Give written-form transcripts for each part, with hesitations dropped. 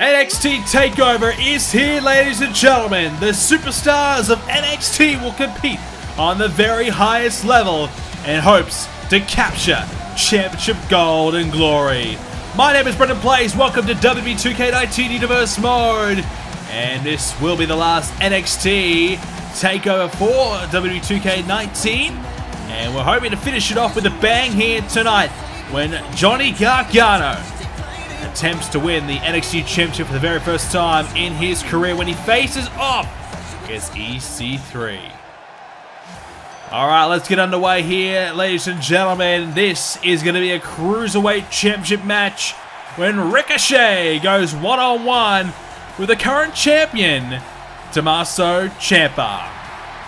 NXT Takeover is here, ladies and gentlemen. The superstars of NXT will compete on the very highest level in hopes to capture championship gold and glory. My name is BrendenPlayz. Welcome to WWE 2K19 Universe Mode. And this will be the last NXT Takeover for WWE 2K19. And we're hoping to finish it off with a bang here tonight when Johnny Gargano attempts to win the NXT Championship for the very first time in his career when he faces off against EC3. Alright, let's get underway here, ladies and gentlemen. This is going to be a Cruiserweight Championship match when Ricochet goes one-on-one with the current champion, Tommaso Ciampa.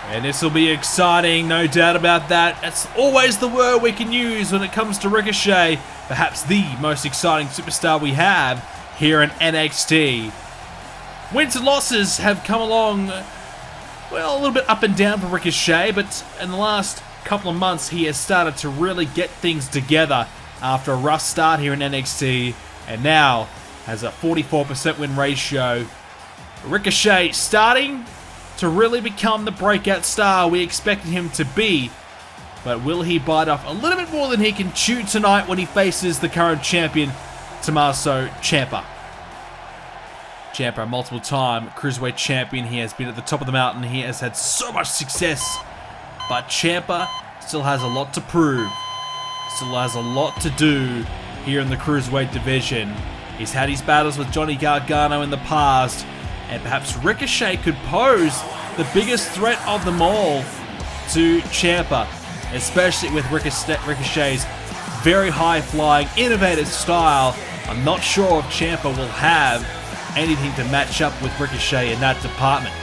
And this will be exciting, no doubt about that. That's always the word we can use when it comes to Ricochet. Perhaps the most exciting superstar we have here in NXT. Wins and losses have come along, well, a little bit up and down for Ricochet, but in the last couple of months he has started to really get things together after a rough start here in NXT, and now has a 44% win ratio. Ricochet starting to really become the breakout star we expected him to be. But will he bite off a little bit more than he can chew tonight when he faces the current champion, Tommaso Ciampa? Ciampa, a multiple-time Cruiserweight champion. He has been at the top of the mountain. He has had so much success. But Ciampa still has a lot to prove. Still has a lot to do here in the Cruiserweight division. He's had his battles with Johnny Gargano in the past. And perhaps Ricochet could pose the biggest threat of them all to Ciampa. Especially with Ricochet's very high-flying, innovative style. I'm not sure if Ciampa will have anything to match up with Ricochet in that department.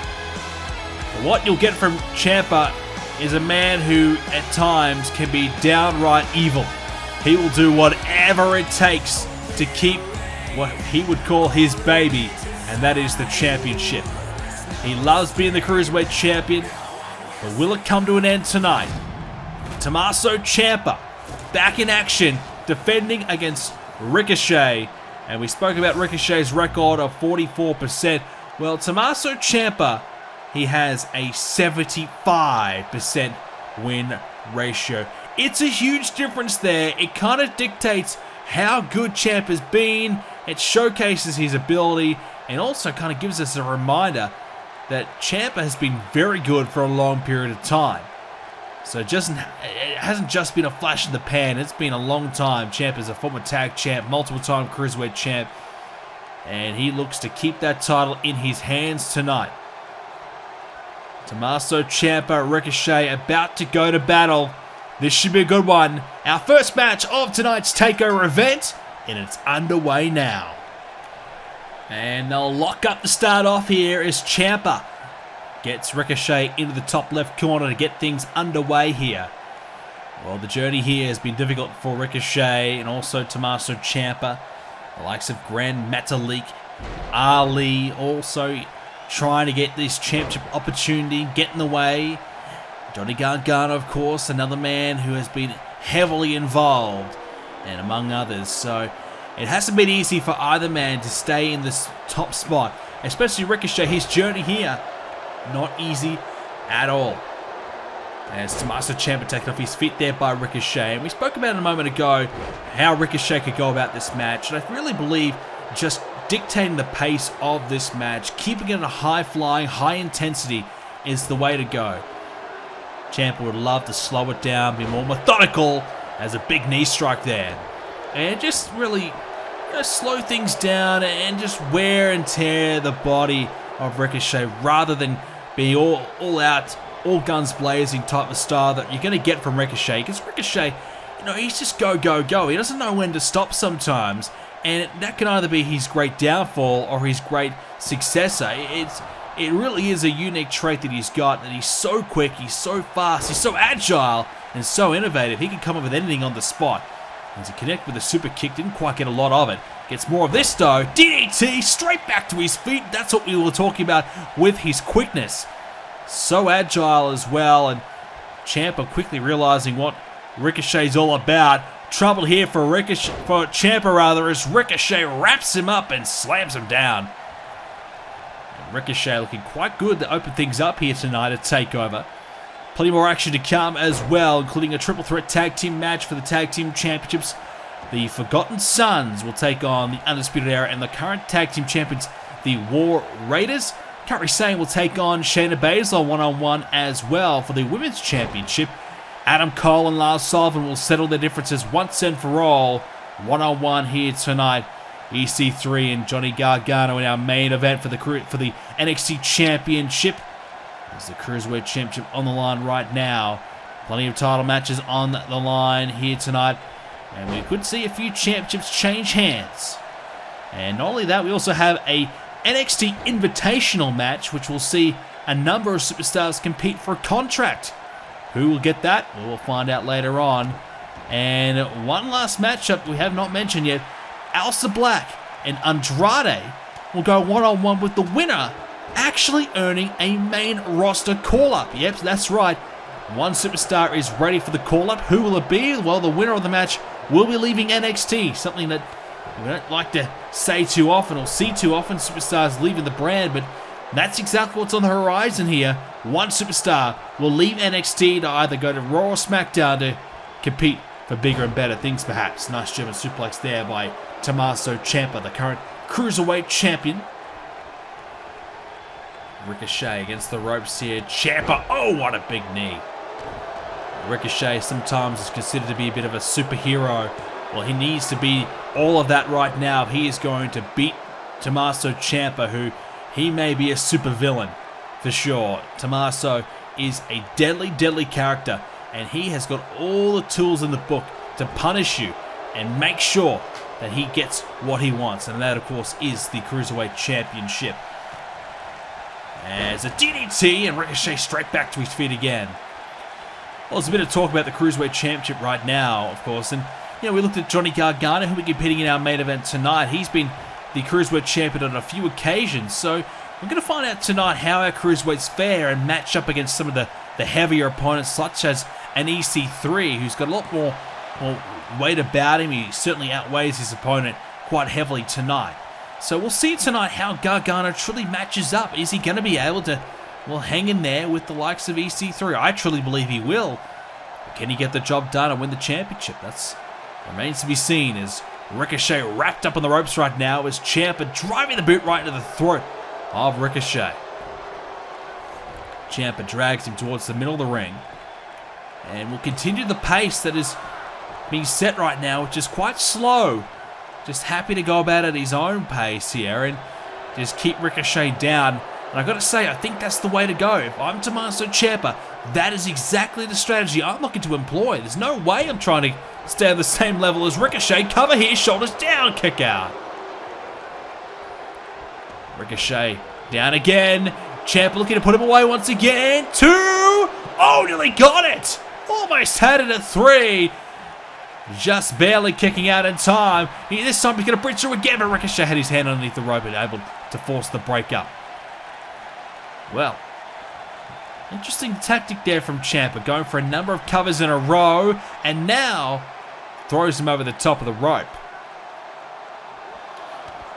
But what you'll get from Ciampa is a man who, at times, can be downright evil. He will do whatever it takes to keep what he would call his baby, and that is the championship. He loves being the Cruiserweight champion, but will it come to an end tonight? Tommaso Ciampa back in action, defending against Ricochet. And we spoke about Ricochet's record of 44%. Well, Tommaso Ciampa, he has a 75% win ratio. It's a huge difference there. It kind of dictates how good Ciampa's been. It showcases his ability and also kind of gives us a reminder that Ciampa has been very good for a long period of time. So it hasn't just been a flash in the pan. It's been a long time. Ciampa's a former tag champ, multiple-time Cruiserweight champ. And he looks to keep that title in his hands tonight. Tommaso Ciampa, Ricochet about to go to battle. This should be a good one. Our first match of tonight's TakeOver event. And it's underway now. And they'll lock up to start off here as Ciampa gets Ricochet into the top left corner to get things underway here. Well, the journey here has been difficult for Ricochet and also Tommaso Ciampa. The likes of Grand Metalik, Ali also trying to get this championship opportunity, get in the way. Johnny Gargano, of course, another man who has been heavily involved, and among others. So it hasn't been easy for either man to stay in this top spot, especially Ricochet. His journey here, not easy at all. As Tommaso Ciampa taken off his feet there by Ricochet. And we spoke about it a moment ago how Ricochet could go about this match. And I really believe just dictating the pace of this match, keeping it at a high-flying, high-intensity is the way to go. Ciampa would love to slow it down, be more methodical, as a big knee strike there. And just really slow things down and just wear and tear the body of Ricochet rather than be all out, all guns blazing type of style that you're going to get from Ricochet. Because Ricochet, he's just go, go, go. He doesn't know when to stop sometimes. And that can either be his great downfall or his great successor. It really is a unique trait that he's got. That he's so quick, he's so fast, he's so agile, and so innovative. He can come up with anything on the spot. And to connect with a super kick, didn't quite get a lot of it. Gets more of this though. DDT straight back to his feet. That's what we were talking about with his quickness. So agile as well. And Ciampa quickly realizing what Ricochet's all about. trouble here for Ciampa rather, as Ricochet wraps him up and slams him down. And Ricochet looking quite good to open things up here tonight at TakeOver. Plenty more action to come as well, including a triple threat tag team match for the tag team championships. The Forgotton Sons will take on the Undisputed Era and the current tag team champions, the War Raiders. Kairi Sane will take on Shayna Baszler one-on-one as well for the Women's Championship. Adam Cole and Lars Sullivan will settle their differences once and for all, one-on-one here tonight. EC3 and Johnny Gargano in our main event for the NXT Championship. There's the Cruiserweight Championship on the line right now. Plenty of title matches on the line here tonight. And we could see a few championships change hands. And not only that, we also have a NXT Invitational match, which will see a number of superstars compete for a contract. Who will get that? We'll find out later on. And one last matchup we have not mentioned yet. Aleister Black and Andrade will go one-on-one with the winner actually earning a main roster call-up. Yep, that's right. One superstar is ready for the call-up. Who will it be? Well, the winner of the match will be leaving NXT. Something that we don't like to say too often or see too often, superstars leaving the brand, but that's exactly what's on the horizon here. One superstar will leave NXT to either go to Raw or SmackDown to compete for bigger and better things, perhaps. Nice German suplex there by Tommaso Ciampa, the current Cruiserweight champion. Ricochet against the ropes here. Ciampa, oh, what a big knee. Ricochet sometimes is considered to be a bit of a superhero. Well, he needs to be all of that right now. He is going to beat Tommaso Ciampa, who he may be a supervillain for sure. Tommaso is a deadly, deadly character, and he has got all the tools in the book to punish you and make sure that he gets what he wants. And that, of course, is the Cruiserweight Championship. As a DDT, and Ricochet straight back to his feet again. Well, there's a bit of talk about the Cruiserweight Championship right now, of course. And, you know, we looked at Johnny Gargano, who will be competing in our main event tonight. He's been the Cruiserweight Champion on a few occasions. So we're going to find out tonight how our Cruiserweights fare and match up against some of the heavier opponents, such as an EC3, who's got a lot more weight about him. He certainly outweighs his opponent quite heavily tonight. So we'll see tonight how Gargano truly matches up. Is he going to be able to, well, hang in there with the likes of EC3? I truly believe he will. But can he get the job done and win the championship? That remains to be seen, as Ricochet wrapped up on the ropes right now, as Ciampa driving the boot right into the throat of Ricochet. Ciampa drags him towards the middle of the ring and will continue the pace that is being set right now, which is quite slow. Just happy to go about at his own pace here and just keep Ricochet down. And I've got to say, I think that's the way to go. If I'm Tommaso Ciampa, that is exactly the strategy I'm looking to employ. There's no way I'm trying to stay on the same level as Ricochet. Cover here, shoulders down, kick out. Ricochet down again. Ciampa looking to put him away once again. 2. Oh, nearly got it. Almost had it at 3. Just barely kicking out in time. This time he's going to bridge through again, but Ricochet had his hand underneath the rope and able to force the break up. Well, interesting tactic there from Ciampa, going for a number of covers in a row, and now throws him over the top of the rope.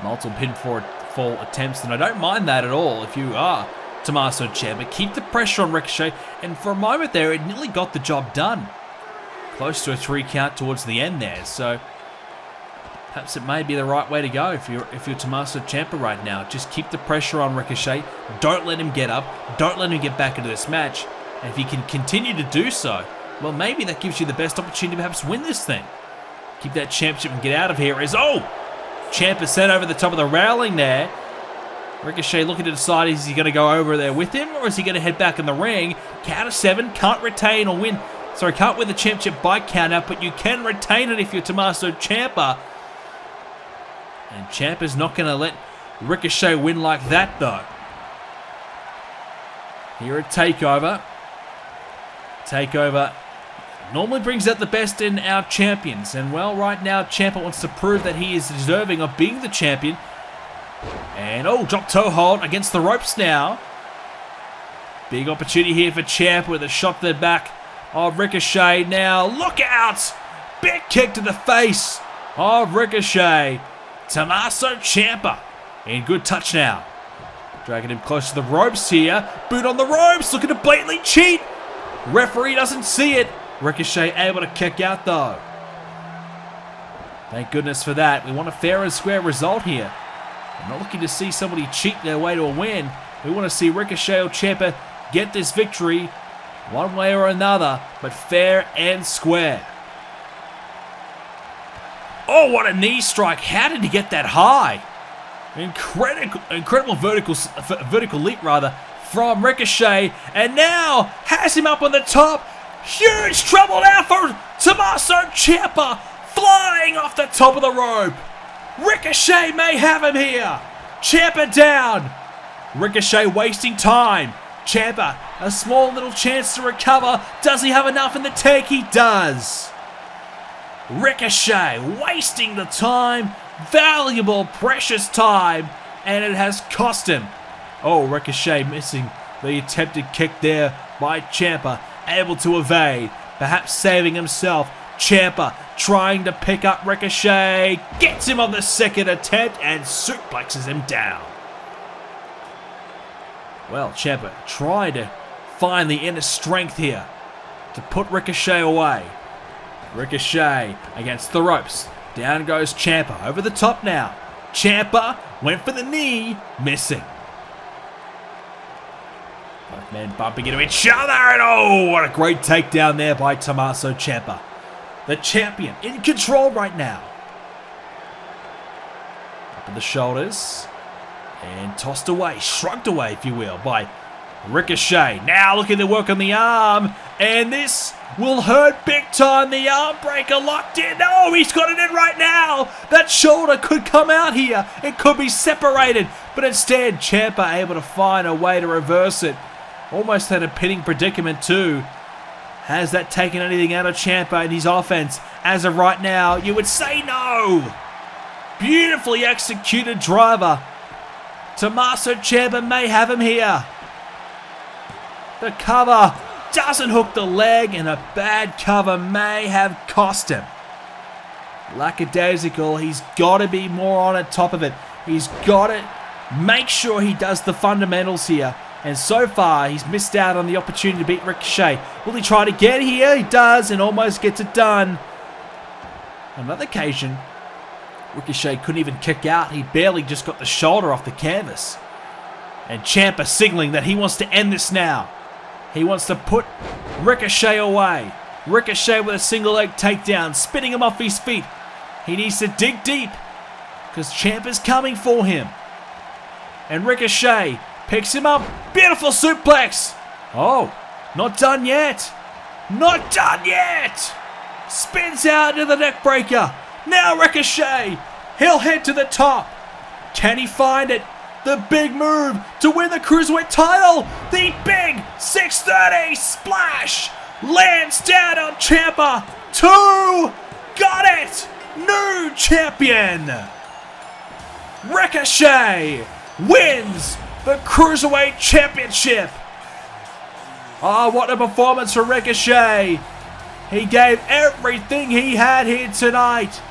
Multiple pinfall attempts, and I don't mind that at all if you are Tommaso Ciampa. Keep the pressure on Ricochet, and for a moment there, it nearly got the job done. Close to a 3 count towards the end there, so perhaps it may be the right way to go if you're Tommaso Ciampa right now. Just keep the pressure on Ricochet. Don't let him get up. Don't let him get back into this match. And if he can continue to do so, well, maybe that gives you the best opportunity to perhaps win this thing. Keep that championship and get out of here. Ciampa sent over the top of the railing there. Ricochet looking to decide, is he going to go over there with him, or is he going to head back in the ring? Count of 7, can't retain or win. Sorry, can't win the championship by count out, but you can retain it if you're Tommaso Ciampa. And Ciampa's not going to let Ricochet win like that, though. Here at TakeOver. TakeOver normally brings out the best in our champions. And, well, right now, Ciampa wants to prove that he is deserving of being the champion. And, drop toe hold against the ropes now. Big opportunity here for Ciampa with a shot to the back of Ricochet. Now, look out! big kick to the face of Ricochet. Tommaso Ciampa in good touch now. Dragging him close to the ropes here. Boot on the ropes, looking to blatantly cheat. Referee doesn't see it. Ricochet able to kick out though. Thank goodness for that. We want a fair and square result here. We're not looking to see somebody cheat their way to a win. We want to see Ricochet or Ciampa get this victory one way or another, but fair and square. Oh, what a knee strike. How did he get that high? Incredible vertical leap from Ricochet, and now has him up on the top. Huge trouble now for Tommaso Ciampa, flying off the top of the rope. Ricochet may have him here. Ciampa down. Ricochet wasting time. Ciampa, a small little chance to recover. Does he have enough in the tank? He does. Ricochet wasting the time. Valuable, precious time, and it has cost him. Oh, Ricochet missing the attempted kick there by Ciampa, able to evade, perhaps saving himself. Ciampa trying to pick up Ricochet, gets him on the second attempt and suplexes him down. Well, Ciampa trying to find the inner strength here to put Ricochet away. Ricochet against the ropes. Down goes Ciampa, over the top now. Ciampa went for the knee, missing. Both men bumping into each other, and oh, what a great takedown there by Tommaso Ciampa. The champion in control right now. Up in the shoulders, and tossed away, shrugged away, if you will, by Ricochet. Now looking to work on the arm, and this will hurt big time. The arm breaker locked in. Oh, he's got it in right now. That shoulder could come out here. It could be separated. But instead, Ciampa able to find a way to reverse it. Almost had a pinning predicament too. Has that taken anything out of Ciampa in his offense? As of right now, you would say no. Beautifully executed driver. Tommaso Ciampa may have him here. The cover doesn't hook the leg, and a bad cover may have cost him. Lackadaisical, he's got to be more on top of it. He's got to make sure he does the fundamentals here. And so far, he's missed out on the opportunity to beat Ricochet. Will he try to get here? He does, and almost gets it done. On another occasion, Ricochet couldn't even kick out. He barely just got the shoulder off the canvas. And Ciampa signaling that he wants to end this now. He wants to put Ricochet away. Ricochet with a single leg takedown, spinning him off his feet. He needs to dig deep because Ciampa's coming for him. And Ricochet picks him up. Beautiful suplex. Oh, not done yet. Not done yet. Spins out into the neck breaker. Now Ricochet. He'll head to the top. Can he find it? The big move to win the Cruiserweight title. The big 630 splash lands down on Ciampa. 2. Got it. New champion. Ricochet wins the Cruiserweight Championship. Oh, what a performance for Ricochet. He gave everything he had here tonight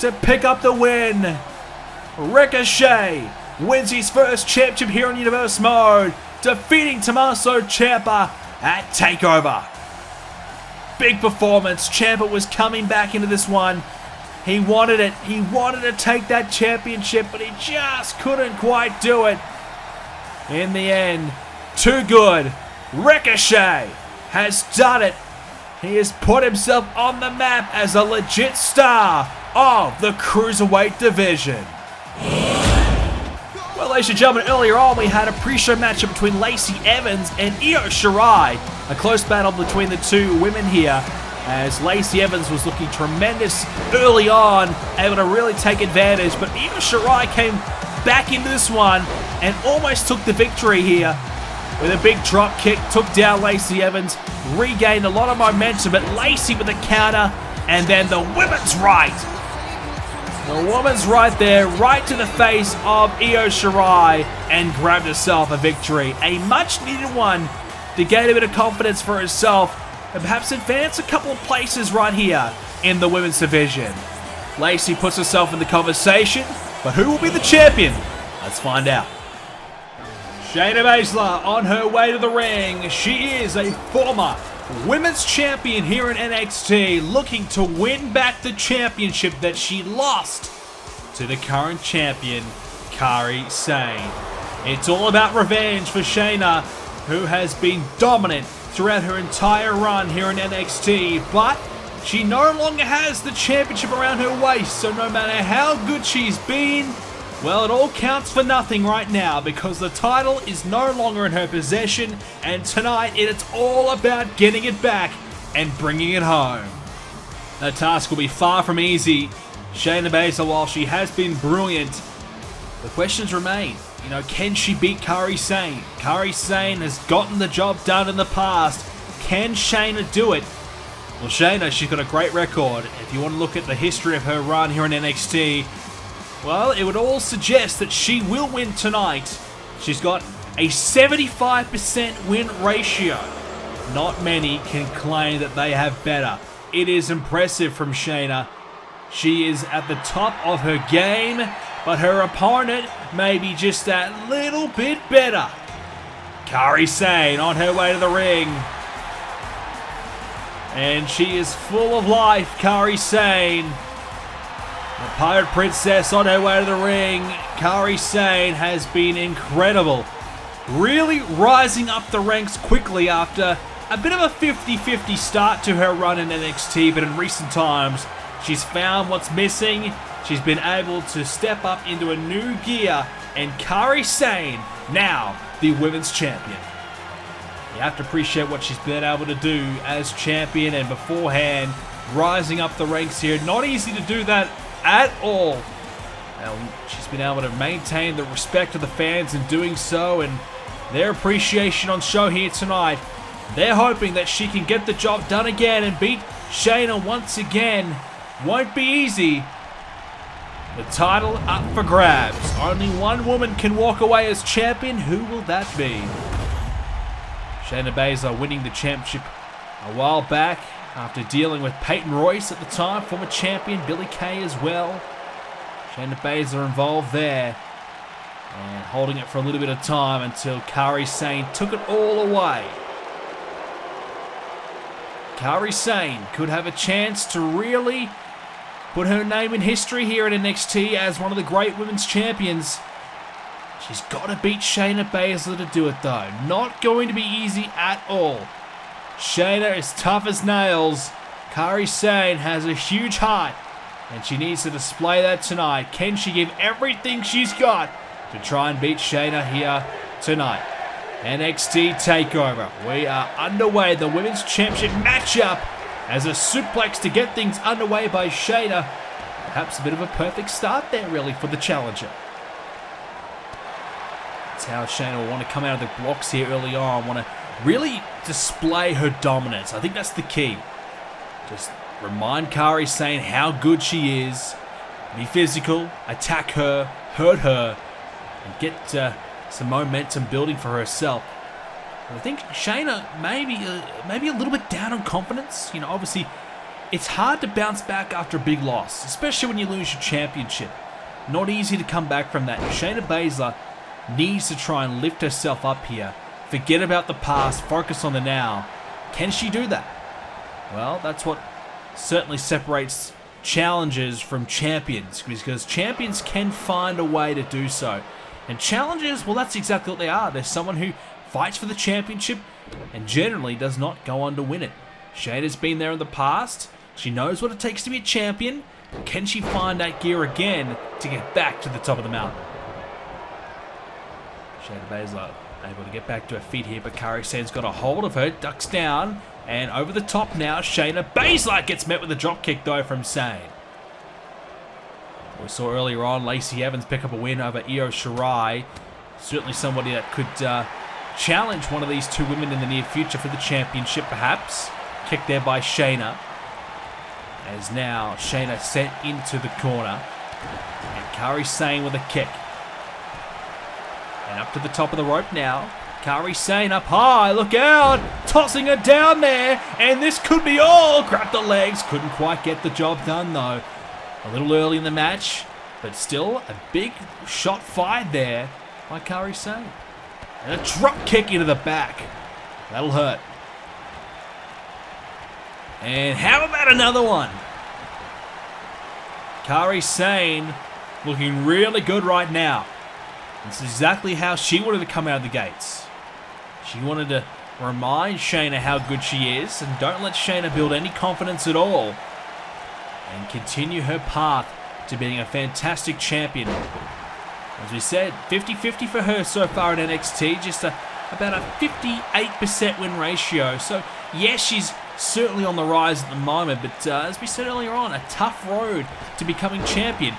to pick up the win. Ricochet wins his first championship here in Universe Mode, defeating Tommaso Ciampa at TakeOver. Big performance. Ciampa was coming back into this one. He wanted it. He wanted to take that championship, but he just couldn't quite do it. In the end, too good. Ricochet has done it. He has put himself on the map as a legit star of the Cruiserweight division. Well, ladies and gentlemen, earlier on we had a pre-show matchup between Lacey Evans and Io Shirai. A close battle between the two women here, as Lacey Evans was looking tremendous early on, able to really take advantage, but Io Shirai came back into this one and almost took the victory here with a big drop kick, took down Lacey Evans, regained a lot of momentum, but Lacey with a counter, and then the women's right. The woman's right there, right to the face of Io Shirai, and grabbed herself a victory. A much needed one to gain a bit of confidence for herself, and perhaps advance a couple of places right here in the women's division. Lacey puts herself in the conversation, but who will be the champion? Let's find out. Shayna Baszler on her way to the ring. She is a former women's champion here in NXT, looking to win back the championship that she lost to the current champion, Kairi Sane. It's all about revenge for Shayna, who has been dominant throughout her entire run here in NXT, but she no longer has the championship around her waist, so no matter how good she's been, well, it all counts for nothing right now because the title is no longer in her possession, and tonight it's all about getting it back and bringing it home. The task will be far from easy. Shayna Baszler, while she has been brilliant, the questions remain. You know, can she beat Kairi Sane? Kairi Sane has gotten the job done in the past. Can Shayna do it? Well, Shayna, she's got a great record. If you want to look at the history of her run here in NXT, well, it would all suggest that she will win tonight. She's got a 75% win ratio. Not many can claim that they have better. It is impressive from Shayna. She is at the top of her game, but her opponent may be just that little bit better. Kairi Sane on her way to the ring. And she is full of life, Kairi Sane. The Pirate Princess on her way to the ring. Kairi Sane has been incredible. Really rising up the ranks quickly after a bit of a 50-50 start to her run in NXT, but in recent times, she's found what's missing. She's been able to step up into a new gear, and Kairi Sane, now the women's champion. You have to appreciate what she's been able to do as champion and beforehand, rising up the ranks here. Not easy to do that at all. She's been able to maintain the respect of the fans in doing so, and their appreciation on show here tonight. They're hoping that she can get the job done again and beat Shayna once again. Won't be easy. The title up for grabs. Only one woman can walk away as champion. Who will that be? Shayna Baszler winning the championship a while back after dealing with Peyton Royce at the time, former champion Billy Kay as well. Shayna Baszler involved there and holding it for a little bit of time until Kairi Sane took it all away. Kairi Sane could have a chance to really put her name in history here at NXT as one of the great women's champions. She's got to beat Shayna Baszler to do it though. Not going to be easy at all. Shayna is tough as nails. Kairi Sane has a huge heart, and she needs to display that tonight. Can she give everything she's got to try and beat Shayna here tonight? NXT Takeover. We are underway. The Women's Championship matchup as a suplex to get things underway by Shayna. Perhaps a bit of a perfect start there, really, for the challenger. That's how Shayna will want to come out of the blocks here early on. Want to really display her dominance. I think that's the key. Just remind Kairi Sane how good she is. Be physical, attack her, hurt her, and get some momentum building for herself. I think Shayna maybe a little bit down on confidence. You know, obviously, it's hard to bounce back after a big loss, especially when you lose your championship. Not easy to come back from that. Shayna Baszler needs to try and lift herself up here. Forget about the past, focus on the now. Can she do that? Well, that's what certainly separates challengers from champions, because champions can find a way to do so. And challengers, well, that's exactly what they are. They're someone who fights for the championship and generally does not go on to win it. Shayna's been there in the past. She knows what it takes to be a champion. Can she find that gear again to get back to the top of the mountain? Shayna Baszler able to get back to her feet here, but Kairi Sane's got a hold of her, ducks down, and over the top now, Shayna Baszler gets met with a dropkick though from Sane. We saw earlier on Lacey Evans pick up a win over Io Shirai. Certainly somebody that could challenge one of these two women in the near future for the championship perhaps. Kick there by Shayna. As now Shayna sent into the corner. And Kairi Sane with a kick. And up to the top of the rope now. Kairi Sane up high, look out, tossing her down there, and this could be all. Grabbed the legs, couldn't quite get the job done though. A little early in the match, but still a big shot fired there by Kairi Sane. And a drop kick into the back. That'll hurt. And how about another one? Kairi Sane looking really good right now. This is exactly how she wanted to come out of the gates. She wanted to remind Shayna how good she is and don't let Shayna build any confidence at all. And continue her path to being a fantastic champion. As we said, 50-50 for her so far in NXT, just about a 58% win ratio. So yes, she's certainly on the rise at the moment, but as we said earlier on, a tough road to becoming champion.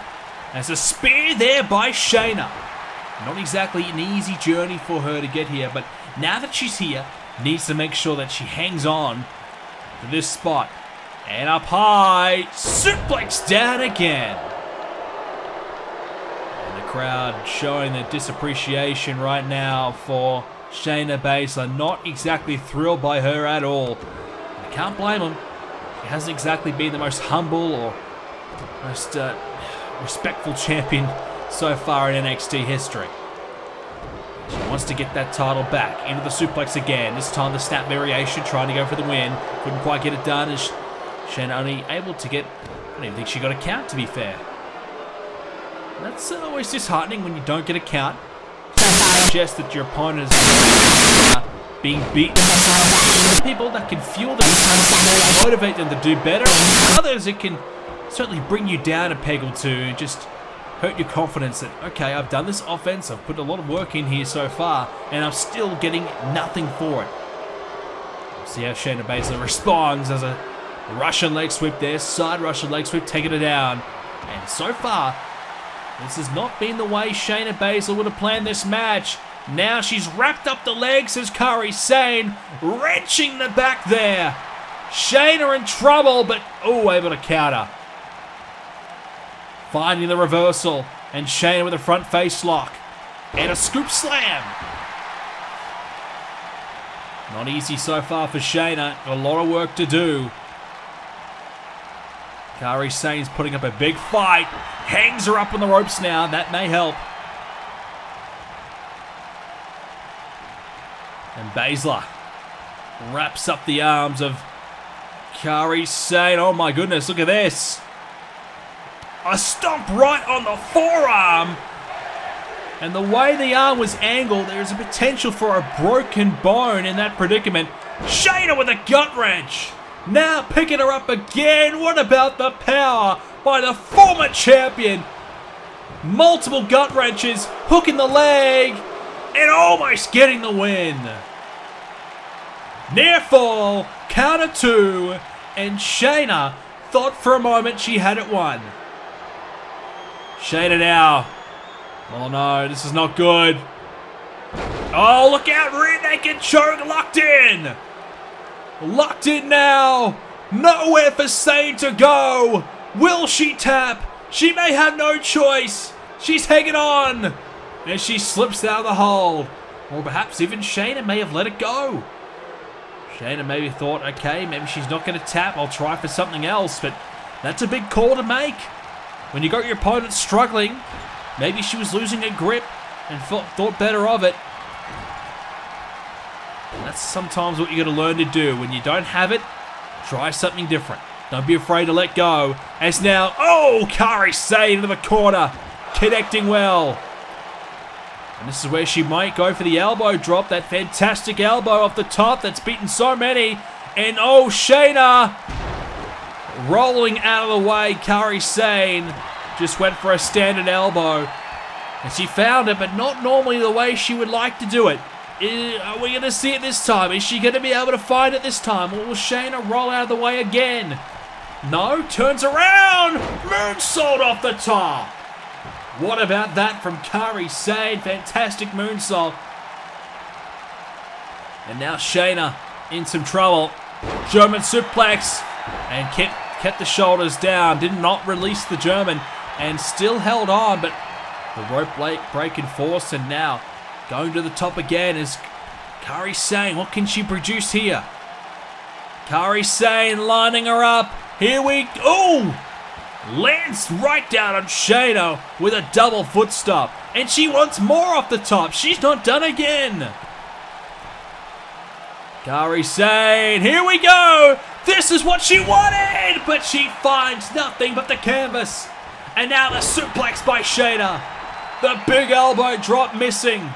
As a spear there by Shayna. Not exactly an easy journey for her to get here, but now that she's here, needs to make sure that she hangs on to this spot. And up high, suplex down again. And the crowd showing their disappreciation right now for Shayna Baszler. Not exactly thrilled by her at all. I can't blame him. He hasn't exactly been the most humble or most respectful champion so far in NXT history. She wants to get that title back. Into the suplex again. This time the snap variation, trying to go for the win. Couldn't quite get it done as Shayna only able to get... I don't even think she got a count, to be fair. That's always disheartening when you don't get a count. Suggest that your opponent is being beaten. People that can fuel them or motivate them to do better. Others, it can certainly bring you down a peg or two and just hurt your confidence that, okay, I've done this offense, I've put a lot of work in here so far, and I'm still getting nothing for it. See how Shayna Baszler responds as a Russian leg sweep there, side Russian leg sweep, taking it down. And so far, this has not been the way Shayna Baszler would have planned this match. Now she's wrapped up the legs as Kairi Sane, wrenching the back there. Shayna in trouble, but able to counter. Finding the reversal, and Shayna with a front face lock. And a scoop slam. Not easy so far for Shayna. Got a lot of work to do. Kairi Sane's putting up a big fight. Hangs her up on the ropes now. That may help. And Baszler wraps up the arms of Kairi Sane. Oh my goodness, look at this. A stomp right on the forearm. And the way the arm was angled, there's a potential for a broken bone in that predicament. Shayna with a gut wrench. Now picking her up again. What about the power by the former champion? Multiple gut wrenches, hooking the leg, and almost getting the win. Near fall, counter two, and Shayna thought for a moment she had it won. Shayna now. Oh no, this is not good. Oh, look out, rear naked choke, locked in. Locked in now. Nowhere for Sane to go. Will she tap? She may have no choice. She's hanging on. As she slips out of the hold. Or perhaps even Shayna may have let it go. Shayna maybe thought, okay, maybe she's not going to tap. I'll try for something else. But that's a big call to make. When you got your opponent struggling, maybe she was losing her grip and thought better of it. And that's sometimes what you got to learn to do. When you don't have it, try something different. Don't be afraid to let go. As now, Kairi Sane into the corner, connecting well. And this is where she might go for the elbow drop. That fantastic elbow off the top that's beaten so many. And Shayna rolling out of the way. Kairi Sane just went for a standard elbow. And she found it, but not normally the way she would like to do it. Are we going to see it this time? Is she going to be able to find it this time? Or will Shayna roll out of the way again? No, turns around. Moonsault off the top. What about that from Kairi Sane? Fantastic moonsault. And now Shayna in some trouble. German suplex. And kept the shoulders down. Did not release the German. And still held on. But the rope break enforced. And now going to the top again as Kairi Sane, what can she produce here? Kairi Sane lining her up. Here we go. Oh! Lands right down on Shayna with a double foot stop. And she wants more off the top. She's not done again. Kairi Sane, here we go. This is what she wanted. But she finds nothing but the canvas. And now the suplex by Shayna. The big elbow drop missing.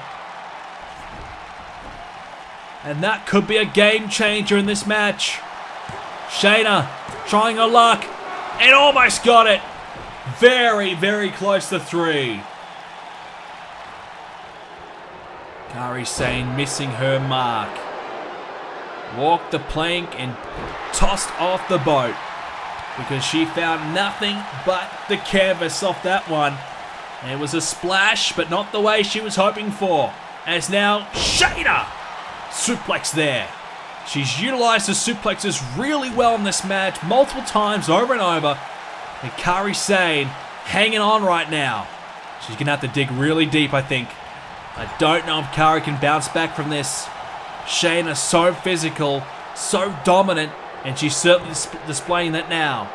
And that could be a game changer in this match. Shayna trying her luck. And almost got it. Very, very close to 3. Kairi Sane missing her mark. Walked the plank and tossed off the boat. Because she found nothing but the canvas off that one. It was a splash, but not the way she was hoping for. As now, Shayna! Suplex there. She's utilized the suplexes really well in this match, multiple times over and over. And Kairi Sane hanging on right now. She's going to have to dig really deep, I think. I don't know if Kairi can bounce back from this. Shayna's so physical, so dominant, and she's certainly displaying that now.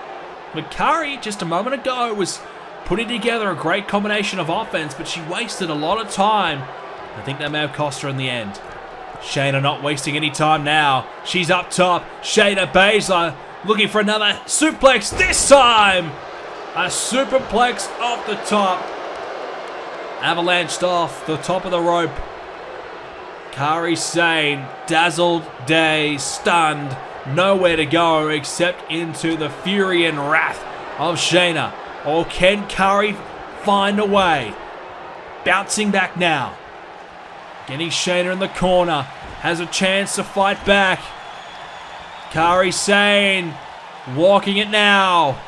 But Kairi, just a moment ago, was putting together a great combination of offense, but she wasted a lot of time. I think that may have cost her in the end. Shayna not wasting any time now. She's up top. Shayna Baszler looking for another suplex. This time! A superplex off the top. Avalanched off the top of the rope. Kairi Sane, dazzled, dazed, stunned. Nowhere to go except into the fury and wrath of Shayna. Or can Kairi find a way? Bouncing back now. Getting Shayna in the corner. Has a chance to fight back. Kairi Sane walking it now.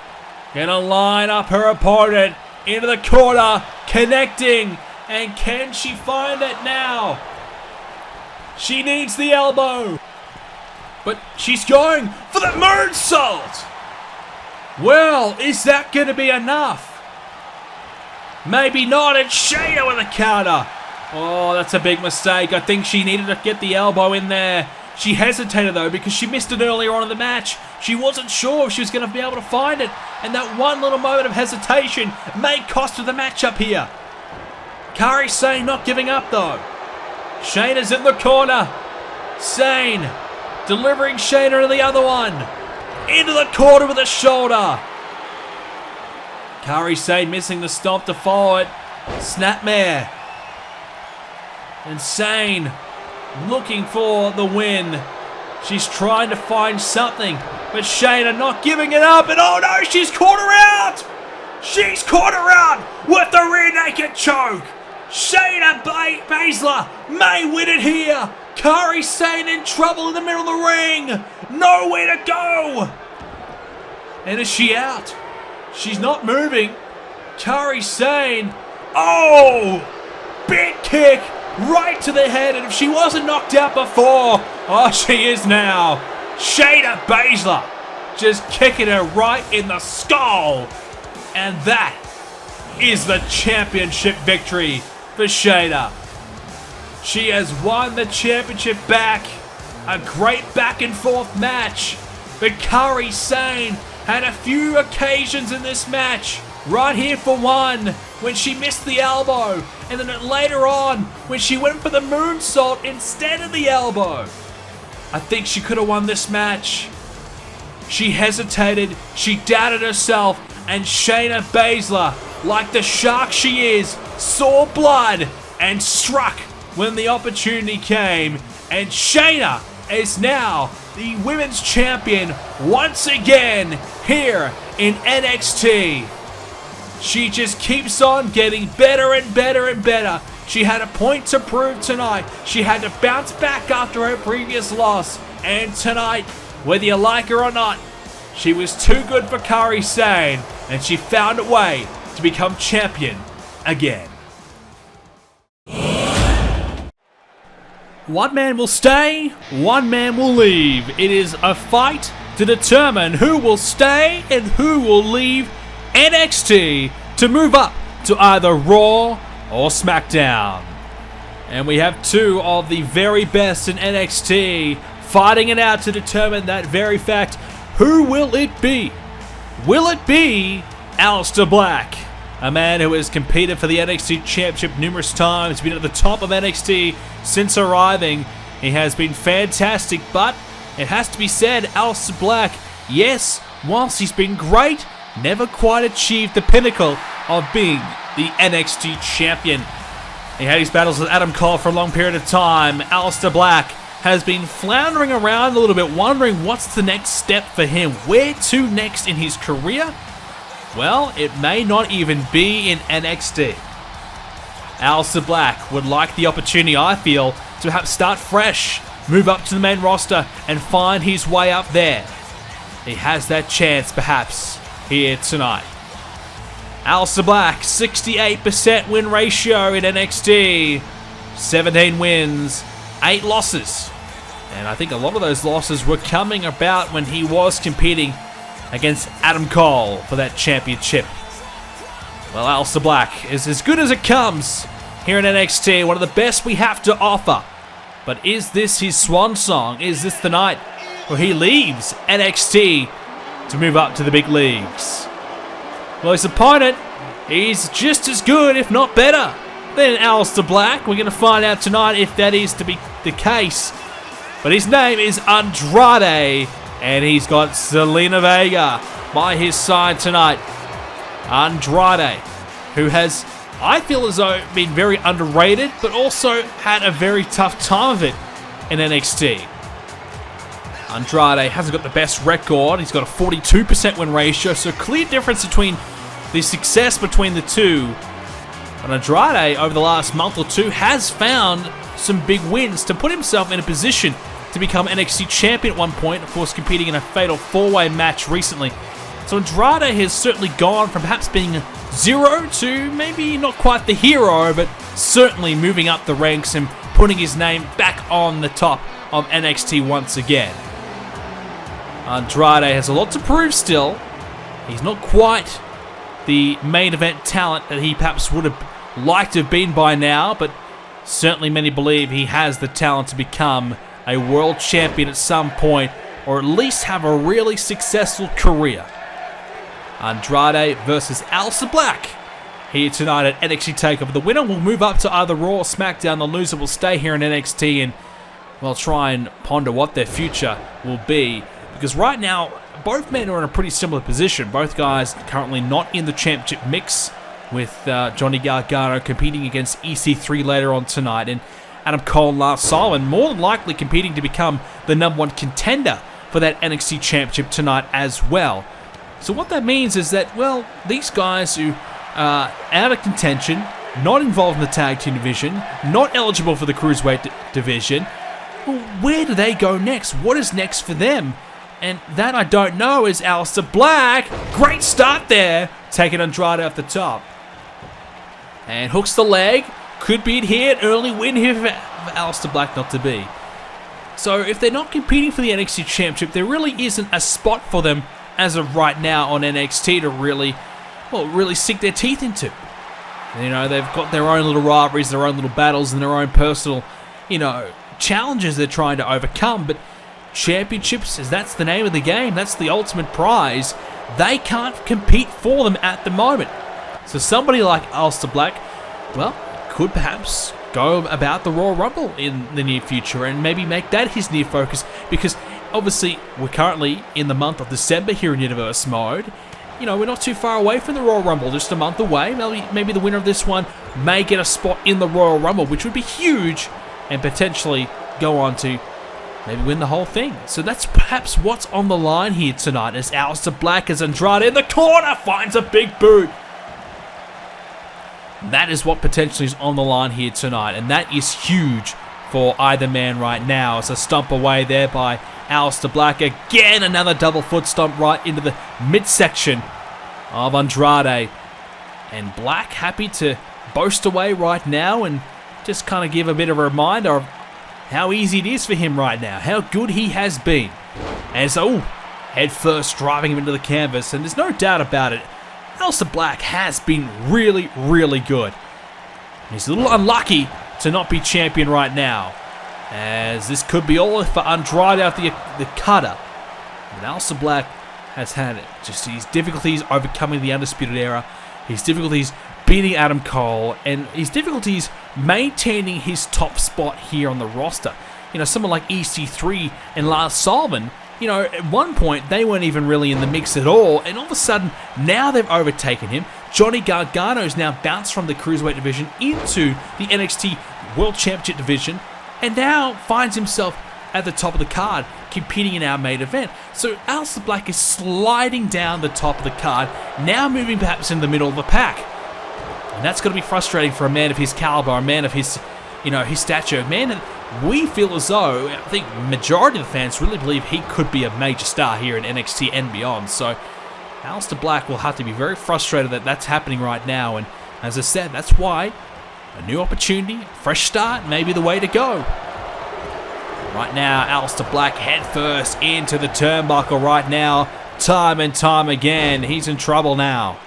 Gonna line up her opponent into the corner. Connecting. And can she find it now? She needs the elbow. But she's going for the moonsault. Well, is that going to be enough? Maybe not. It's Shayna with a counter. Oh, that's a big mistake. I think she needed to get the elbow in there. She hesitated, though, because she missed it earlier on in the match. She wasn't sure if she was going to be able to find it. And that one little moment of hesitation may cost her the matchup here. Kairi Sane not giving up, though. Shayna's in the corner. Sane delivering Shayna to the other one. Into the corner with a shoulder. Kairi Sane missing the stomp to follow it. Snapmare. And Sane looking for the win. She's trying to find something. But Shayna not giving it up. And oh no, she's caught her out. She's caught her out with the rear naked choke. Shayna Baszler may win it here. Kairi Sane in trouble in the middle of the ring. Nowhere to go. And is she out? She's not moving. Kairi Sane. Oh! Big kick right to the head. And if she wasn't knocked out before, oh, she is now. Shayna Baszler just kicking her right in the skull. And that is the championship victory for Shayna. She has won the championship back. A great back and forth match. But Kairi Sane had a few occasions in this match. Right here for one, when she missed the elbow. And then later on, when she went for the moonsault instead of the elbow. I think she could have won this match. She hesitated, she doubted herself, and Shayna Baszler, like the shark she is, saw blood and struck when the opportunity came. And Shayna is now the women's champion once again here in NXT. She just keeps on getting better and better and better. She had a point to prove tonight. She had to bounce back after her previous loss. And tonight, whether you like her or not, she was too good for Kairi Sane. And she found a way to become champion again. One man will stay, one man will leave. It is a fight to determine who will stay and who will leave NXT to move up to either Raw or SmackDown. And we have two of the very best in NXT fighting it out to determine that very fact. Who will it be? Will it be Aleister Black? A man who has competed for the NXT Championship numerous times, been at the top of NXT since arriving. He has been fantastic, but it has to be said, Aleister Black, yes, whilst he's been great, never quite achieved the pinnacle of being the NXT Champion. He had his battles with Adam Cole for a long period of time. Aleister Black has been floundering around a little bit, wondering what's the next step for him. Where to next in his career? Well, it may not even be in NXT. Aleister Black would like the opportunity, I feel, to perhaps start fresh, move up to the main roster, and find his way up there. He has that chance, perhaps, here tonight. Aleister Black, 68% win ratio in NXT, 17 wins, 8 losses. And I think a lot of those losses were coming about when he was competing against Adam Cole for that championship. Well, Aleister Black is as good as it comes here in NXT, one of the best we have to offer. But is this his swan song? Is this the night where he leaves NXT to move up to the big leagues? Well, his opponent, he's just as good, if not better, than Aleister Black. We're going to find out tonight if that is to be the case. But his name is Andrade, and he's got Zelina Vega by his side tonight. Andrade, who has, I feel as though, been very underrated, but also had a very tough time of it in NXT. Andrade hasn't got the best record. He's got a 42% win ratio, so clear difference between the success between the two. But Andrade, over the last month or two, has found some big wins to put himself in a position to become NXT Champion at one point, of course competing in a fatal 4-way match recently. So Andrade has certainly gone from perhaps being zero to maybe not quite the hero, but certainly moving up the ranks and putting his name back on the top of NXT once again. Andrade has a lot to prove still. He's not quite the main event talent that he perhaps would have liked to have been by now, but certainly many believe he has the talent to become a world champion at some point, or at least have a really successful career. Andrade versus Aleister Black here tonight at NXT Takeover. The winner will move up to either Raw or SmackDown. The loser will stay here in NXT and, well, try and ponder what their future will be. Because right now, both men are in a pretty similar position. Both guys currently not in the championship mix, with Johnny Gargano competing against EC3 later on tonight, and Adam Cole and Lars Sullivan more than likely competing to become the #1 contender for that NXT Championship tonight as well. So what that means is that, well, these guys who are out of contention, not involved in the tag team division, not eligible for the Cruiserweight division, well, where do they go next? What is next for them? And that I don't know. Is Aleister Black. Great start there, taking Andrade off the top. And hooks the leg. Could be here, an early win here for Aleister Black not to be. So if they're not competing for the NXT Championship, there really isn't a spot for them as of right now on NXT to really sink their teeth into. You know, they've got their own little rivalries, their own little battles, and their own personal, challenges they're trying to overcome. But championships, as that's the name of the game, that's the ultimate prize, they can't compete for them at the moment. So somebody like Aleister Black, well, could perhaps go about the Royal Rumble in the near future and maybe make that his near focus, because obviously we're currently in the month of December here in Universe Mode. We're not too far away from the Royal Rumble, just a month away. Maybe the winner of this one may get a spot in the Royal Rumble, which would be huge, and potentially go on to maybe win the whole thing. So that's perhaps what's on the line here tonight, as Aleister Black, as Andrade in the corner finds a big boot. That is what potentially is on the line here tonight, and that is huge for either man right now. It's a stomp away there by Aleister Black. Again, another double foot stomp right into the midsection of Andrade. And Black happy to boast away right now and just kind of give a bit of a reminder of how easy it is for him right now, how good he has been. And so, head first, driving him into the canvas, and there's no doubt about it, Aleister Black has been really, really good. He's a little unlucky to not be champion right now, as this could be all for Andrade out the cutter. But Aleister Black has had just his difficulties overcoming the Undisputed Era, his difficulties beating Adam Cole, and his difficulties maintaining his top spot here on the roster. You know, someone like EC3 and Lars Sullivan, you know, at one point they weren't even really in the mix at all, and all of a sudden now they've overtaken him. Johnny Gargano's now bounced from the Cruiserweight division into the NXT World Championship division, and now finds himself at the top of the card, competing in our main event. So Aleister Black is sliding down the top of the card, now moving perhaps in the middle of the pack. And that's going to be frustrating for a man of his caliber, a man of his, you know, his stature, a man that we feel as though, I think majority of the fans really believe he could be a major star here in NXT and beyond. So Aleister Black will have to be very frustrated that that's happening right now. And as I said, that's why a new opportunity, a fresh start, may be the way to go. Right now, Aleister Black head first into the turnbuckle right now. Time and time again, he's in trouble now.